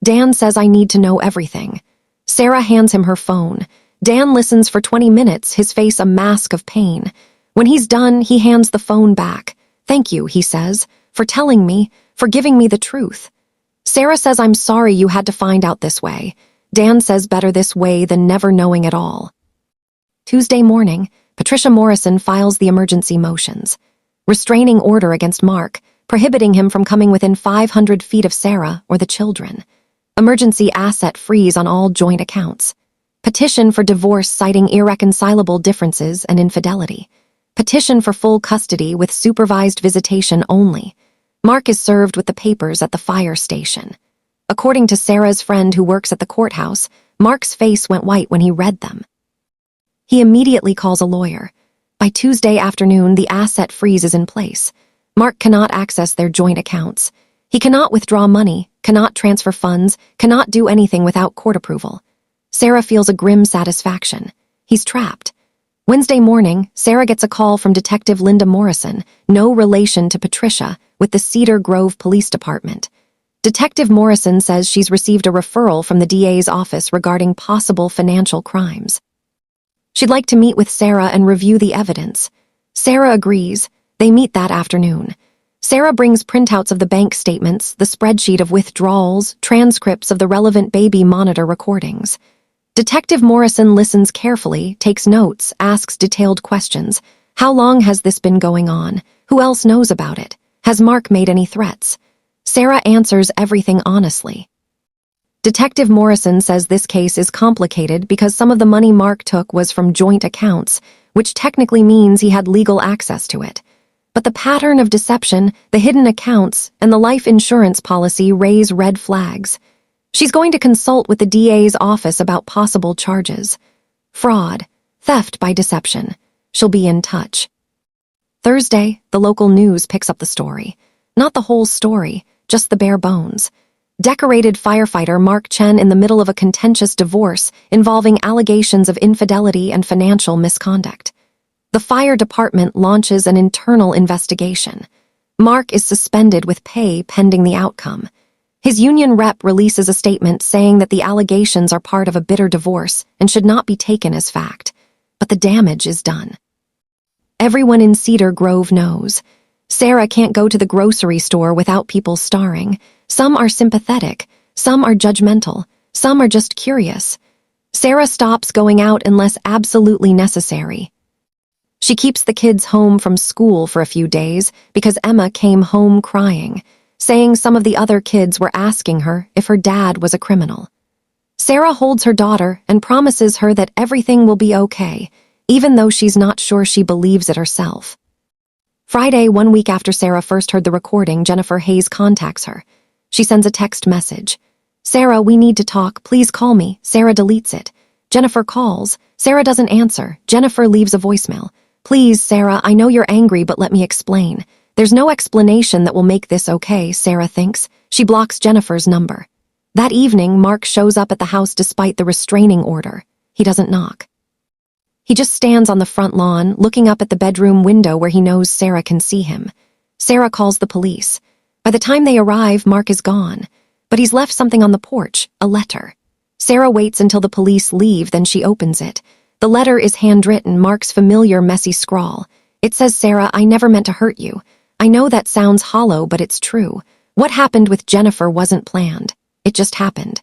Dan says I need to know everything. Sarah hands him her phone. Dan listens for 20 minutes, his face a mask of pain. When he's done, he hands the phone back. Thank you, he says, for telling me, for giving me the truth. Sarah says I'm sorry you had to find out this way. Dan says better this way than never knowing at all. Tuesday morning, Patricia Morrison files the emergency motions. Restraining order against Mark, prohibiting him from coming within 500 feet of Sarah or the children. Emergency asset freeze on all joint accounts. Petition for divorce citing irreconcilable differences and infidelity. Petition for full custody with supervised visitation only. Mark is served with the papers at the fire station. According to Sarah's friend who works at the courthouse, Mark's face went white when he read them. He immediately calls a lawyer. By Tuesday afternoon, the asset freeze is in place. Mark cannot access their joint accounts. He cannot withdraw money, cannot transfer funds, cannot do anything without court approval. Sarah feels a grim satisfaction. He's trapped. Wednesday morning, Sarah gets a call from Detective Linda Morrison, no relation to Patricia, with the Cedar Grove Police Department. Detective Morrison says she's received a referral from the DA's office regarding possible financial crimes. She'd like to meet with Sarah and review the evidence. Sarah agrees. They meet that afternoon. Sarah brings printouts of the bank statements, the spreadsheet of withdrawals, transcripts of the relevant baby monitor recordings. Detective Morrison listens carefully, takes notes, asks detailed questions. How long has this been going on? Who else knows about it? Has Mark made any threats? Sarah answers everything honestly. Detective Morrison says this case is complicated because some of the money Mark took was from joint accounts, which technically means he had legal access to it. But the pattern of deception, the hidden accounts, and the life insurance policy raise red flags. She's going to consult with the DA's office about possible charges. Fraud, theft by deception. She'll be in touch. Thursday, the local news picks up the story. Not the whole story, just the bare bones. Decorated firefighter Mark Chen in the middle of a contentious divorce involving allegations of infidelity and financial misconduct. The fire department launches an internal investigation. Mark is suspended with pay pending the outcome. His union rep releases a statement saying that the allegations are part of a bitter divorce and should not be taken as fact. But the damage is done. Everyone in Cedar Grove knows. Sarah can't go to the grocery store without people staring. Some are sympathetic, some are judgmental, some are just curious. Sarah stops going out unless absolutely necessary. She keeps the kids home from school for a few days because Emma came home crying. saying some of the other kids were asking her if her dad was a criminal. Sarah holds her daughter and promises her that everything will be okay, even though she's not sure she believes it herself. Friday, 1 week after Sarah first heard the recording, Jennifer Hayes contacts her. She sends a text message. "Sarah, we need to talk. Please call me." Sarah deletes it. Jennifer calls. Sarah doesn't answer. Jennifer leaves a voicemail. "Please, Sarah, I know you're angry, but let me explain. There's no explanation that will make this okay," Sarah thinks. She blocks Jennifer's number. That evening, Mark shows up at the house despite the restraining order. He doesn't knock. He just stands on the front lawn, looking up at the bedroom window where he knows Sarah can see him. Sarah calls the police. By the time they arrive, Mark is gone. But he's left something on the porch, a letter. Sarah waits until the police leave, then she opens it. The letter is handwritten, Mark's familiar messy scrawl. It says, "Sarah, I never meant to hurt you. I know that sounds hollow, but it's true. What happened with Jennifer wasn't planned. It just happened.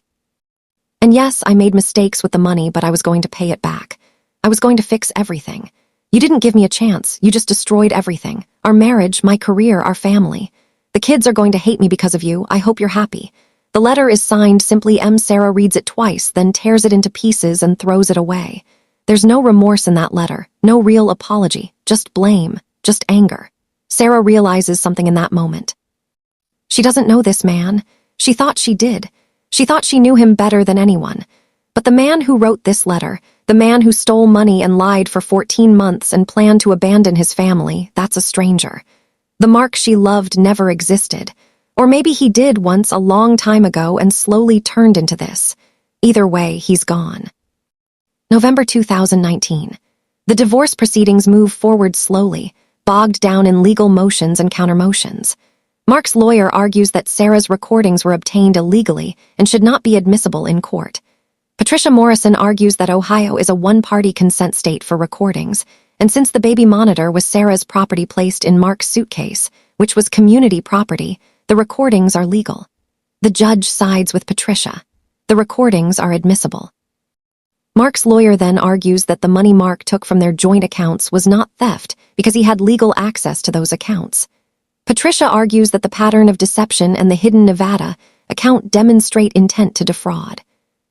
And yes, I made mistakes with the money, but I was going to pay it back. I was going to fix everything. You didn't give me a chance. You just destroyed everything. Our marriage, my career, our family. The kids are going to hate me because of you. I hope you're happy." The letter is signed simply M. Sarah reads it twice, then tears it into pieces and throws it away. There's no remorse in that letter, no real apology, just blame, just anger. Sarah realizes something in that moment. She doesn't know this man. She thought she did. She thought she knew him better than anyone. But the man who wrote this letter, the man who stole money and lied for 14 months and planned to abandon his family, that's a stranger. The Mark she loved never existed. Or maybe he did once a long time ago and slowly turned into this. Either way, he's gone. November 2019. The divorce proceedings move forward slowly, bogged down in legal motions and countermotions. Mark's lawyer argues that Sarah's recordings were obtained illegally and should not be admissible in court. Patricia Morrison argues that Ohio is a one-party consent state for recordings, and since the baby monitor was Sarah's property placed in Mark's suitcase, which was community property, the recordings are legal. The judge sides with Patricia. The recordings are admissible. Mark's lawyer then argues that the money Mark took from their joint accounts was not theft because he had legal access to those accounts. Patricia argues that the pattern of deception and the hidden Nevada account demonstrate intent to defraud.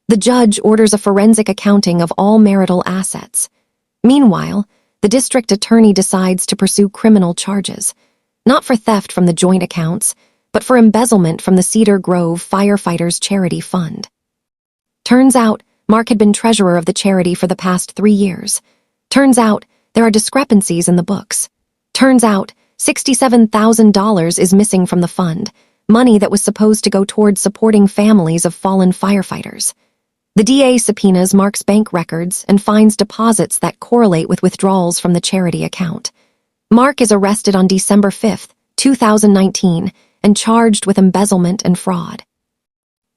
The judge orders a forensic accounting of all marital assets. Meanwhile, the district attorney decides to pursue criminal charges, not for theft from the joint accounts, but for embezzlement from the Cedar Grove Firefighters Charity Fund. Turns out, Mark had been treasurer of the charity for the past 3 years. Turns out, there are discrepancies in the books. Turns out, $67,000 is missing from the fund, money that was supposed to go towards supporting families of fallen firefighters. The DA subpoenas Mark's bank records and finds deposits that correlate with withdrawals from the charity account. Mark is arrested on December 5, 2019, and charged with embezzlement and fraud.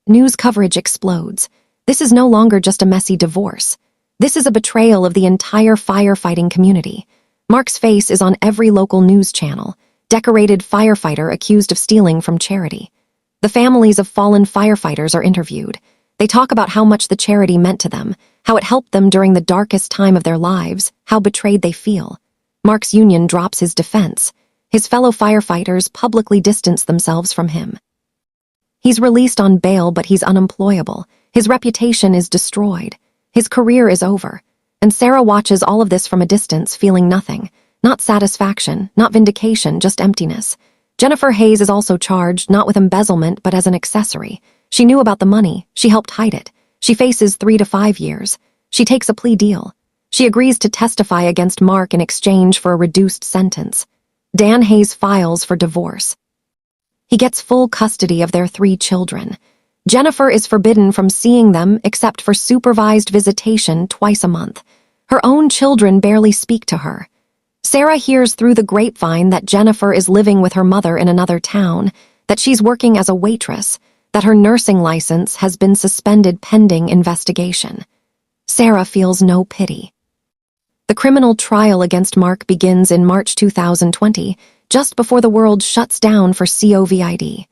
News coverage explodes. This is no longer just a messy divorce. This is a betrayal of the entire firefighting community. Mark's face is on every local news channel, decorated firefighter accused of stealing from charity. The families of fallen firefighters are interviewed. They talk about how much the charity meant to them, how it helped them during the darkest time of their lives, how betrayed they feel. Mark's union drops his defense. His fellow firefighters publicly distance themselves from him. He's released on bail, but he's unemployable. His reputation is destroyed. His career is over. And Sarah watches all of this from a distance, feeling nothing. Not satisfaction, not vindication, just emptiness. Jennifer Hayes is also charged, not with embezzlement, but as an accessory. She knew about the money. She helped hide it. She faces 3 to 5 years. She takes a plea deal. She agrees to testify against Mark in exchange for a reduced sentence. Dan Hayes files for divorce. He gets full custody of their 3 children. Jennifer is forbidden from seeing them except for supervised visitation twice a month. Her own children barely speak to her. Sarah hears through the grapevine that Jennifer is living with her mother in another town, that she's working as a waitress, that her nursing license has been suspended pending investigation. Sarah feels no pity. The criminal trial against Mark begins in March 2020, just before the world shuts down for COVID.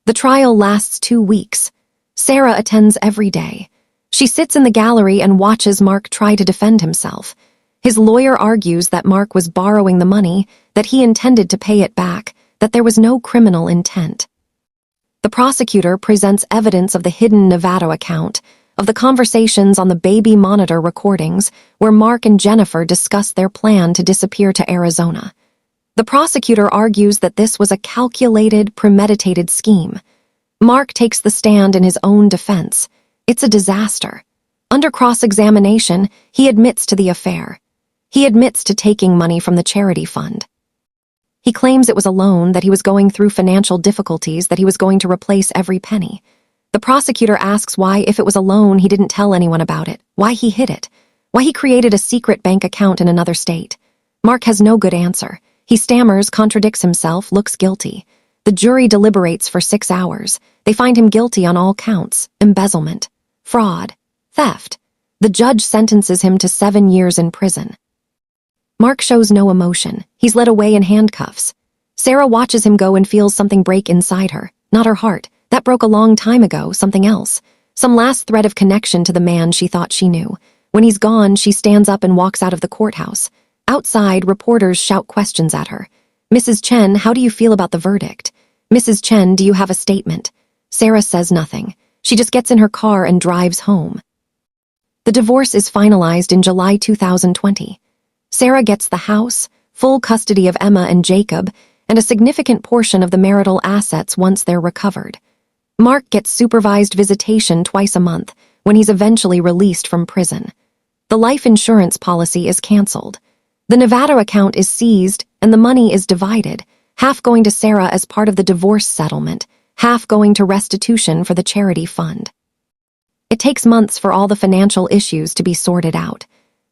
The trial lasts 2 weeks. Sarah attends every day. She sits in the gallery and watches Mark try to defend himself. His lawyer argues that Mark was borrowing the money, that he intended to pay it back, that there was no criminal intent. The prosecutor presents evidence of the hidden Nevada account, of the conversations on the baby monitor recordings where Mark and Jennifer discuss their plan to disappear to Arizona. The prosecutor argues that this was a calculated, premeditated scheme. Mark takes the stand in his own defense. It's a disaster. Under cross-examination, he admits to the affair. He admits to taking money from the charity fund. He claims it was a loan, that he was going through financial difficulties, that he was going to replace every penny. The prosecutor asks why, if it was a loan, he didn't tell anyone about it, why he hid it, why he created a secret bank account in another state. Mark has no good answer. He stammers, contradicts himself, looks guilty. The jury deliberates for 6 hours. They find him guilty on all counts: embezzlement, fraud, theft. The judge sentences him to 7 years in prison. Mark shows no emotion. He's led away in handcuffs. Sarah watches him go and feels something break inside her. Not her heart. That broke a long time ago, something else. Some last thread of connection to the man she thought she knew. When he's gone, she stands up and walks out of the courthouse. Outside, reporters shout questions at her. "Mrs. Chen, how do you feel about the verdict? Mrs. Chen, do you have a statement?" Sarah says nothing. She just gets in her car and drives home. The divorce is finalized in July 2020. Sarah gets the house, full custody of Emma and Jacob, and a significant portion of the marital assets once they're recovered. Mark gets supervised visitation twice a month when he's eventually released from prison. The life insurance policy is canceled. The Nevada account is seized and the money is divided, half going to Sarah as part of the divorce settlement, half going to restitution for the charity fund. It takes months for all the financial issues to be sorted out.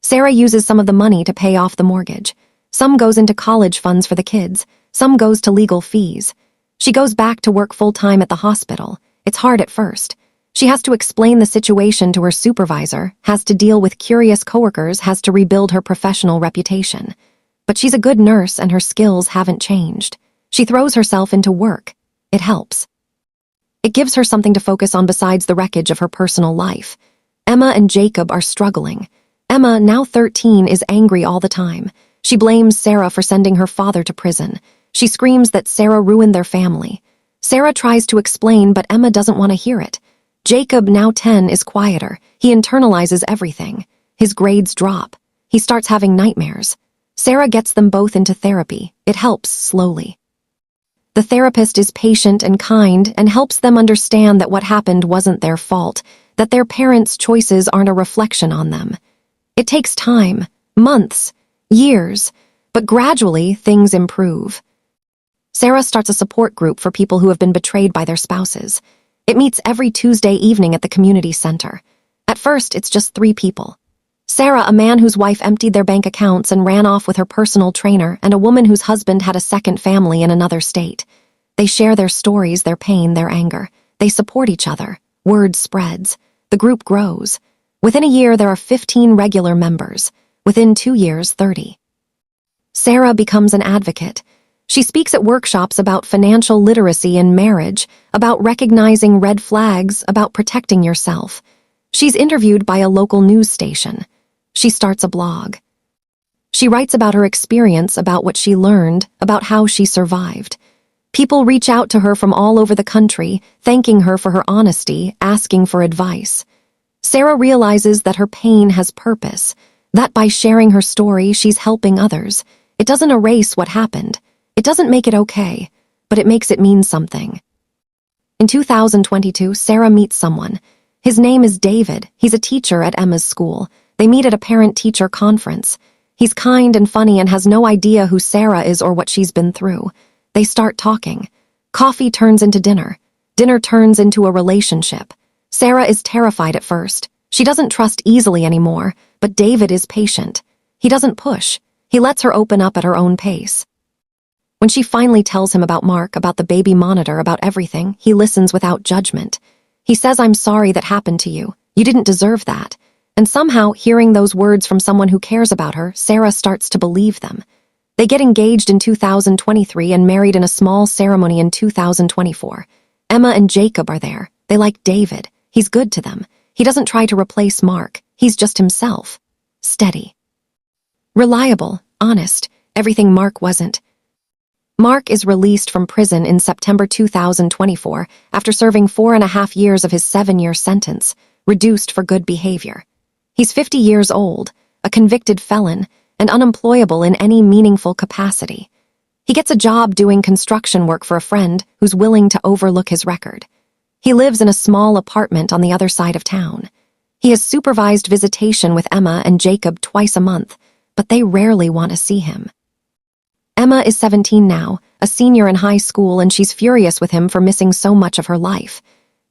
Sarah uses some of the money to pay off the mortgage. Some goes into college funds for the kids. Some goes to legal fees. She goes back to work full-time at the hospital. It's hard at first. She has to explain the situation to her supervisor, has to deal with curious coworkers, has to rebuild her professional reputation. But she's a good nurse and her skills haven't changed. She throws herself into work. It helps. It gives her something to focus on besides the wreckage of her personal life. Emma and Jacob are struggling. Emma, now 13, is angry all the time. She blames Sarah for sending her father to prison. She screams that Sarah ruined their family. Sarah tries to explain, but Emma doesn't want to hear it. Jacob, now 10, is quieter. He internalizes everything. His grades drop. He starts having nightmares. Sarah gets them both into therapy. It helps slowly. The therapist is patient and kind and helps them understand that what happened wasn't their fault, that their parents' choices aren't a reflection on them. It takes time, months, years, but gradually things improve. Sarah starts a support group for people who have been betrayed by their spouses. It meets every Tuesday evening at the community center. At first, it's just 3 people. Sarah, a man whose wife emptied their bank accounts and ran off with her personal trainer, and a woman whose husband had a second family in another state. They share their stories, their pain, their anger. They support each other. Word spreads. The group grows. Within a year, there are 15 regular members. Within 2 years, 30. Sarah becomes an advocate. She speaks at workshops about financial literacy in marriage, about recognizing red flags, about protecting yourself. She's interviewed by a local news station. She starts a blog. She writes about her experience, about what she learned, about how she survived. People reach out to her from all over the country, thanking her for her honesty, asking for advice. Sarah realizes that her pain has purpose, that by sharing her story, she's helping others. It doesn't erase what happened. It doesn't make it okay, but it makes it mean something. In 2022, Sarah meets someone. His name is David. He's a teacher at Emma's school. They meet at a parent-teacher conference. He's kind and funny and has no idea who Sarah is or what she's been through. They start talking. Coffee turns into dinner. Dinner turns into a relationship. Sarah is terrified at first. She doesn't trust easily anymore, but David is patient. He doesn't push. He lets her open up at her own pace. When she finally tells him about Mark, about the baby monitor, about everything, he listens without judgment. He says, "I'm sorry that happened to you. You didn't deserve that." And somehow, hearing those words from someone who cares about her, Sarah starts to believe them. They get engaged in 2023 and married in a small ceremony in 2024. Emma and Jacob are there. They like David. He's good to them. He doesn't try to replace Mark. He's just himself. Steady. Reliable, honest, everything Mark wasn't. Mark is released from prison in September 2024 after serving 4.5 years of his 7-year sentence, reduced for good behavior. He's 50 years old, a convicted felon, and unemployable in any meaningful capacity. He gets a job doing construction work for a friend who's willing to overlook his record. He lives in a small apartment on the other side of town. He has supervised visitation with Emma and Jacob twice a month, but they rarely want to see him. Emma is 17 now, a senior in high school, and she's furious with him for missing so much of her life.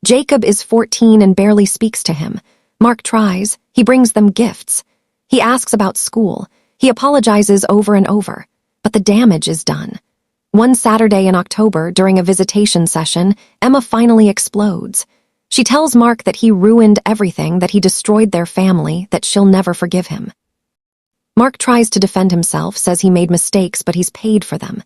Jacob is 14 and barely speaks to him. Mark tries. He brings them gifts. He asks about school. He apologizes over and over, but the damage is done. One Saturday in October, during a visitation session, Emma finally explodes. She tells Mark that he ruined everything, that he destroyed their family, that she'll never forgive him. Mark tries to defend himself, says he made mistakes, but he's paid for them.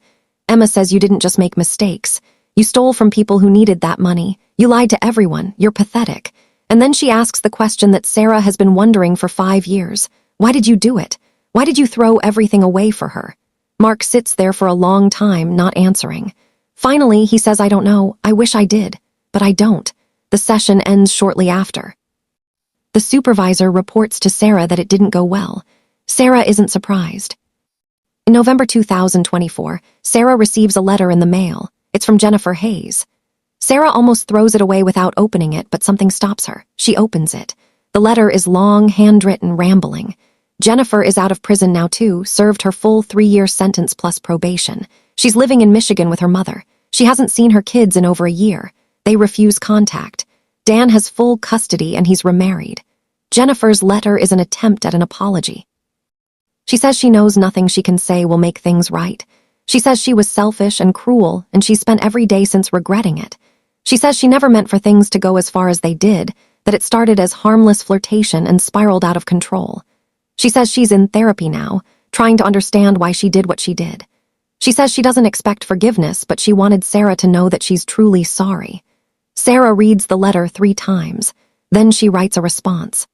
Emma says, "You didn't just make mistakes. You stole from people who needed that money. You lied to everyone. You're pathetic." And then she asks the question that Sarah has been wondering for 5 years. Why did you do it? Why did you throw everything away for her? Mark sits there for a long time, not answering. Finally, he says, "I don't know. I wish I did, but I don't." The session ends shortly after. The supervisor reports to Sarah that it didn't go well. Sarah isn't surprised. In November 2024, Sarah receives a letter in the mail. It's from Jennifer Hayes. Sarah almost throws it away without opening it, but something stops her. She opens it. The letter is long, handwritten, rambling. Jennifer is out of prison now too, served her full 3-year sentence plus probation. She's living in Michigan with her mother. She hasn't seen her kids in over a year. They refuse contact. Dan has full custody and he's remarried. Jennifer's letter is an attempt at an apology. She says she knows nothing she can say will make things right. She says she was selfish and cruel, and she's spent every day since regretting it. She says she never meant for things to go as far as they did, that it started as harmless flirtation and spiraled out of control. She says she's in therapy now, trying to understand why she did what she did. She says she doesn't expect forgiveness, but she wanted Sarah to know that she's truly sorry. Sarah reads the letter 3 times. Then she writes a response.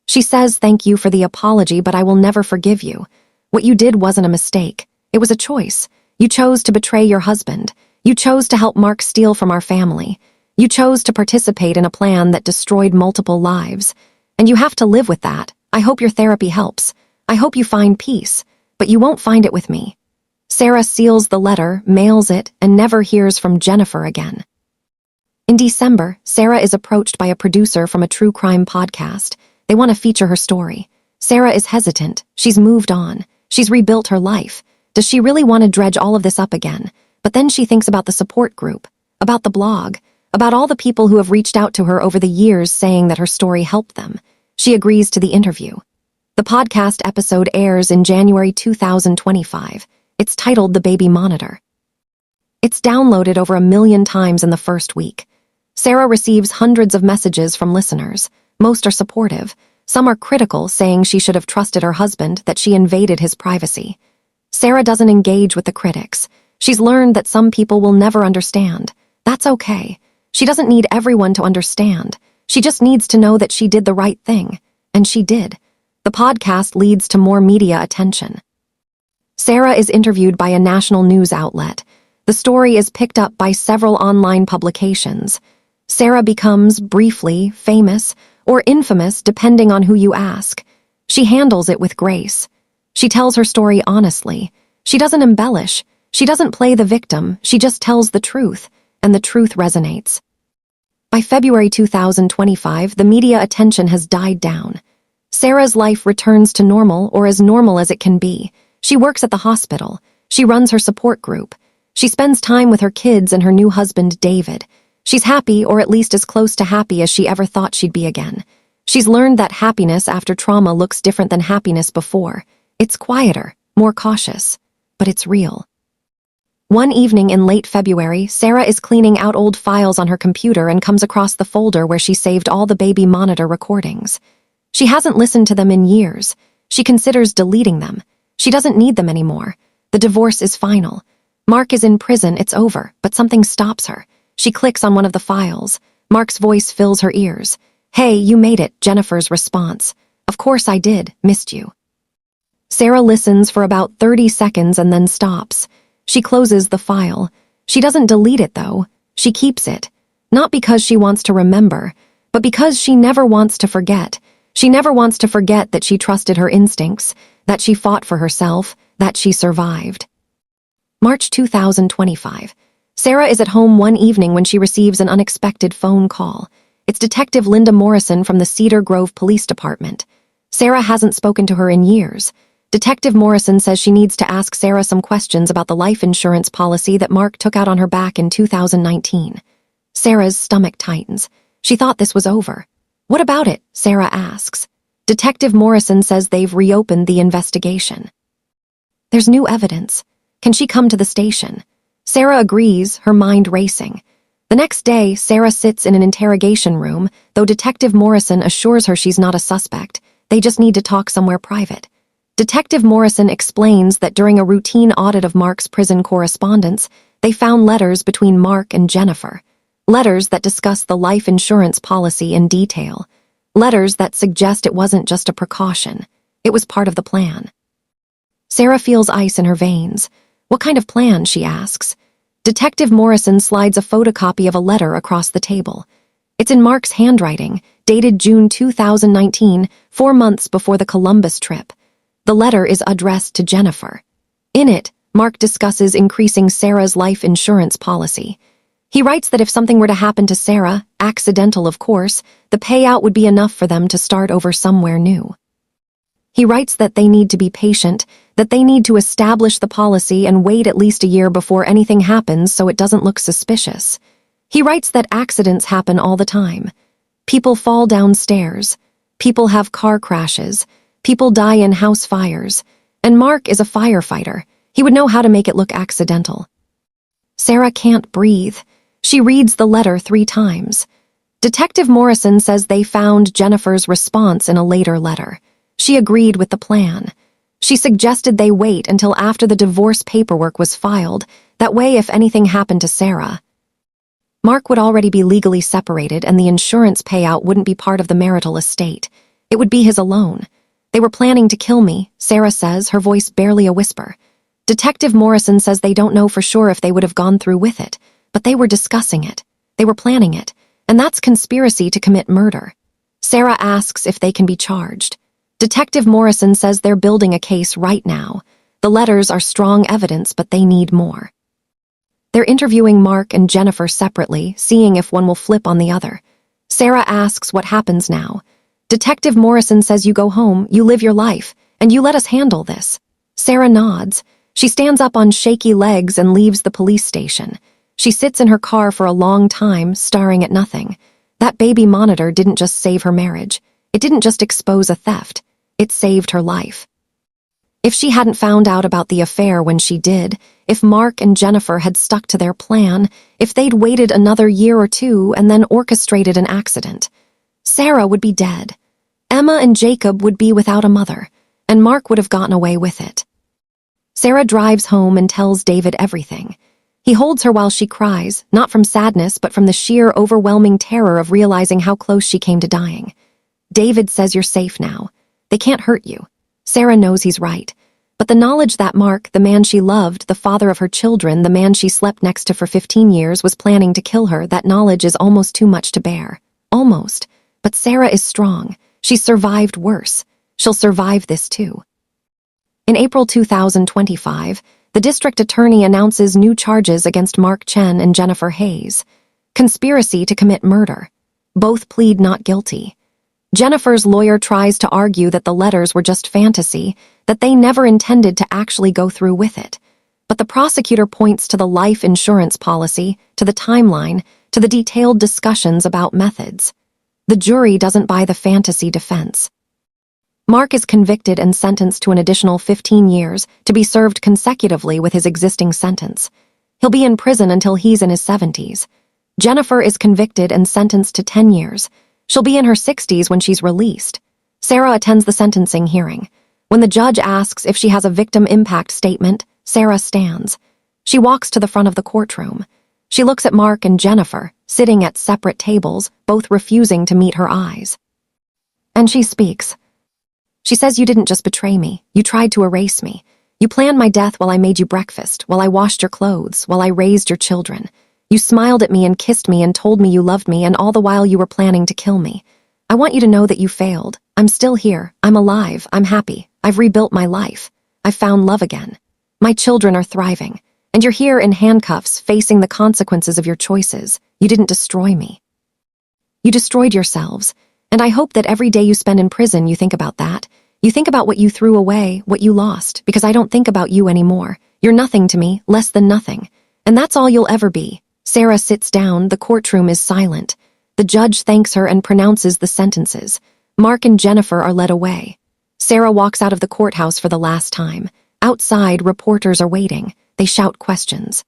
She says, "Thank you for the apology, but I will never forgive you. What you did wasn't a mistake. It was a choice. You chose to betray your husband. You chose to help Mark steal from our family. You chose to participate in a plan that destroyed multiple lives. And you have to live with that. I hope your therapy helps. I hope you find peace, but you won't find it with me." Sarah seals the letter, mails it, and never hears from Jennifer again. In December, Sarah is approached by a producer from a true crime podcast. They want to feature her story. Sarah is hesitant. She's moved on. She's rebuilt her life. Does she really want to dredge all of this up again? But then she thinks about the support group, about the blog, about all the people who have reached out to her over the years saying that her story helped them. She agrees to the interview. The podcast episode airs in January 2025. It's titled The Baby Monitor. It's downloaded over 1 million times in the first week. Sarah receives hundreds of messages from listeners. Most are supportive. Some are critical, saying she should have trusted her husband, that she invaded his privacy. Sarah doesn't engage with the critics. She's learned that some people will never understand. That's okay. She doesn't need everyone to understand. She just needs to know that she did the right thing. And she did. The podcast leads to more media attention. Sarah is interviewed by a national news outlet. The story is picked up by several online publications. Sarah becomes, briefly, famous or infamous depending on who you ask. She handles it with grace. She tells her story honestly. She doesn't embellish. She doesn't play the victim. She just tells the truth, and the truth resonates. By February 2025, the media attention has died down. Sarah's life returns to normal, or as normal as it can be. She works at the hospital. She runs her support group. She spends time with her kids and her new husband, David. She's happy, or at least as close to happy as she ever thought she'd be again. She's learned that happiness after trauma looks different than happiness before. It's quieter, more cautious, but it's real. One evening in late February, Sarah is cleaning out old files on her computer and comes across the folder where she saved all the baby monitor recordings. She hasn't listened to them in years. She considers deleting them. She doesn't need them anymore. The divorce is final. Mark is in prison, it's over, but something stops her. She clicks on one of the files. Mark's voice fills her ears. "Hey, you made it," Jennifer's response. "Of course I did, missed you." Sarah listens for about 30 seconds and then stops. She closes the file. She doesn't delete it, though. She keeps it. Not because she wants to remember, but because she never wants to forget. She never wants to forget that she trusted her instincts, that she fought for herself, that she survived. March 2025. Sarah is at home one evening when she receives an unexpected phone call. It's Detective Linda Morrison from the Cedar Grove Police Department. Sarah hasn't spoken to her in years. Detective Morrison says she needs to ask Sarah some questions about the life insurance policy that Mark took out on her back in 2019. Sarah's stomach tightens. She thought this was over. What about it? Sarah asks. Detective Morrison says they've reopened the investigation. There's new evidence. Can she come to the station? Sarah agrees, her mind racing. The next day, Sarah sits in an interrogation room, though Detective Morrison assures her she's not a suspect. They just need to talk somewhere private. Detective Morrison explains that during a routine audit of Mark's prison correspondence, they found letters between Mark and Jennifer. Letters that discuss the life insurance policy in detail. Letters that suggest it wasn't just a precaution. It was part of the plan. Sarah feels ice in her veins. What kind of plan, she asks. Detective Morrison slides a photocopy of a letter across the table. It's in Mark's handwriting, dated June 2019, 4 months before the Columbus trip. The letter is addressed to Jennifer. In it, Mark discusses increasing Sarah's life insurance policy. He writes that if something were to happen to Sarah, accidental of course, the payout would be enough for them to start over somewhere new. He writes that they need to be patient, that they need to establish the policy and wait at least a year before anything happens so it doesn't look suspicious. He writes that accidents happen all the time. People fall downstairs. People have car crashes. People die in house fires. And Mark is a firefighter. He would know how to make it look accidental. Sarah can't breathe. She reads the letter 3 times. Detective Morrison says they found Jennifer's response in a later letter. She agreed with the plan. She suggested they wait until after the divorce paperwork was filed. That way, if anything happened to Sarah, Mark would already be legally separated and the insurance payout wouldn't be part of the marital estate. It would be his alone. They were planning to kill me, Sarah says, her voice barely a whisper. Detective Morrison says they don't know for sure if they would have gone through with it, but they were discussing it. They were planning it, and that's conspiracy to commit murder. Sarah asks if they can be charged. Detective Morrison says they're building a case right now. The letters are strong evidence, but they need more. They're interviewing Mark and Jennifer separately, seeing if one will flip on the other. Sarah asks what happens now. Detective Morrison says you go home, you live your life, and you let us handle this. Sarah nods. She stands up on shaky legs and leaves the police station. She sits in her car for a long time, staring at nothing. That baby monitor didn't just save her marriage. It didn't just expose a theft. It saved her life. If she hadn't found out about the affair when she did, if Mark and Jennifer had stuck to their plan, if they'd waited another year or 2 and then orchestrated an accident, Sarah would be dead. Emma and Jacob would be without a mother, and Mark would have gotten away with it. Sarah drives home and tells David everything. He holds her while she cries, not from sadness, but from the sheer, overwhelming terror of realizing how close she came to dying. David says you're safe now. They can't hurt you. Sarah knows he's right. But the knowledge that Mark, the man she loved, the father of her children, the man she slept next to for 15 years, was planning to kill her, that knowledge is almost too much to bear. Almost. But Sarah is strong. She's survived worse. She'll survive this too. In April 2025, the district attorney announces new charges against Mark Chen and Jennifer Hayes. Conspiracy to commit murder. Both plead not guilty. Jennifer's lawyer tries to argue that the letters were just fantasy, that they never intended to actually go through with it. But the prosecutor points to the life insurance policy, to the timeline, to the detailed discussions about methods. The jury doesn't buy the fantasy defense. Mark is convicted and sentenced to an additional 15 years to be served consecutively with his existing sentence. He'll be in prison until he's in his 70s. Jennifer is convicted and sentenced to 10 years. She'll be in her 60s when she's released. Sarah attends the sentencing hearing. When the judge asks if she has a victim impact statement, Sarah stands. She walks to the front of the courtroom. She looks at Mark and Jennifer, sitting at separate tables, both refusing to meet her eyes. And she speaks. She says, you didn't just betray me. You tried to erase me. You planned my death while I made you breakfast, while I washed your clothes, while I raised your children. You smiled at me and kissed me and told me you loved me, and all the while you were planning to kill me. I want you to know that you failed. I'm still here. I'm alive. I'm happy. I've rebuilt my life. I've found love again. My children are thriving. And you're here in handcuffs, facing the consequences of your choices. You didn't destroy me. You destroyed yourselves. And I hope that every day you spend in prison, you think about that. You think about what you threw away, what you lost, because I don't think about you anymore. You're nothing to me, less than nothing. And that's all you'll ever be. Sarah sits down. The courtroom is silent. The judge thanks her and pronounces the sentences. Mark and Jennifer are led away. Sarah walks out of the courthouse for the last time. Outside, reporters are waiting. They shout questions.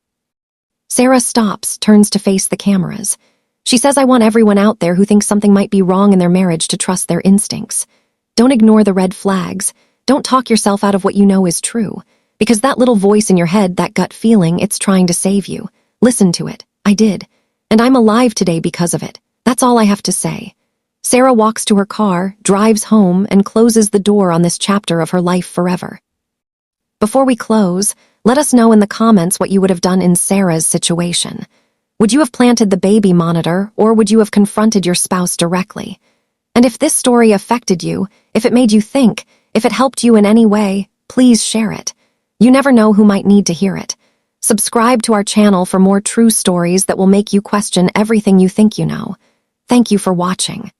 Sarah stops, turns to face the cameras. She says, I want everyone out there who thinks something might be wrong in their marriage to trust their instincts. Don't ignore the red flags. Don't talk yourself out of what you know is true. Because that little voice in your head, that gut feeling, it's trying to save you. Listen to it. I did. And I'm alive today because of it. That's all I have to say. Sarah walks to her car, drives home, and closes the door on this chapter of her life forever. Before we close, let us know in the comments what you would have done in Sarah's situation. Would you have planted the baby monitor, or would you have confronted your spouse directly? And if this story affected you, if it made you think, if it helped you in any way, please share it. You never know who might need to hear it. Subscribe to our channel for more true stories that will make you question everything you think you know. Thank you for watching.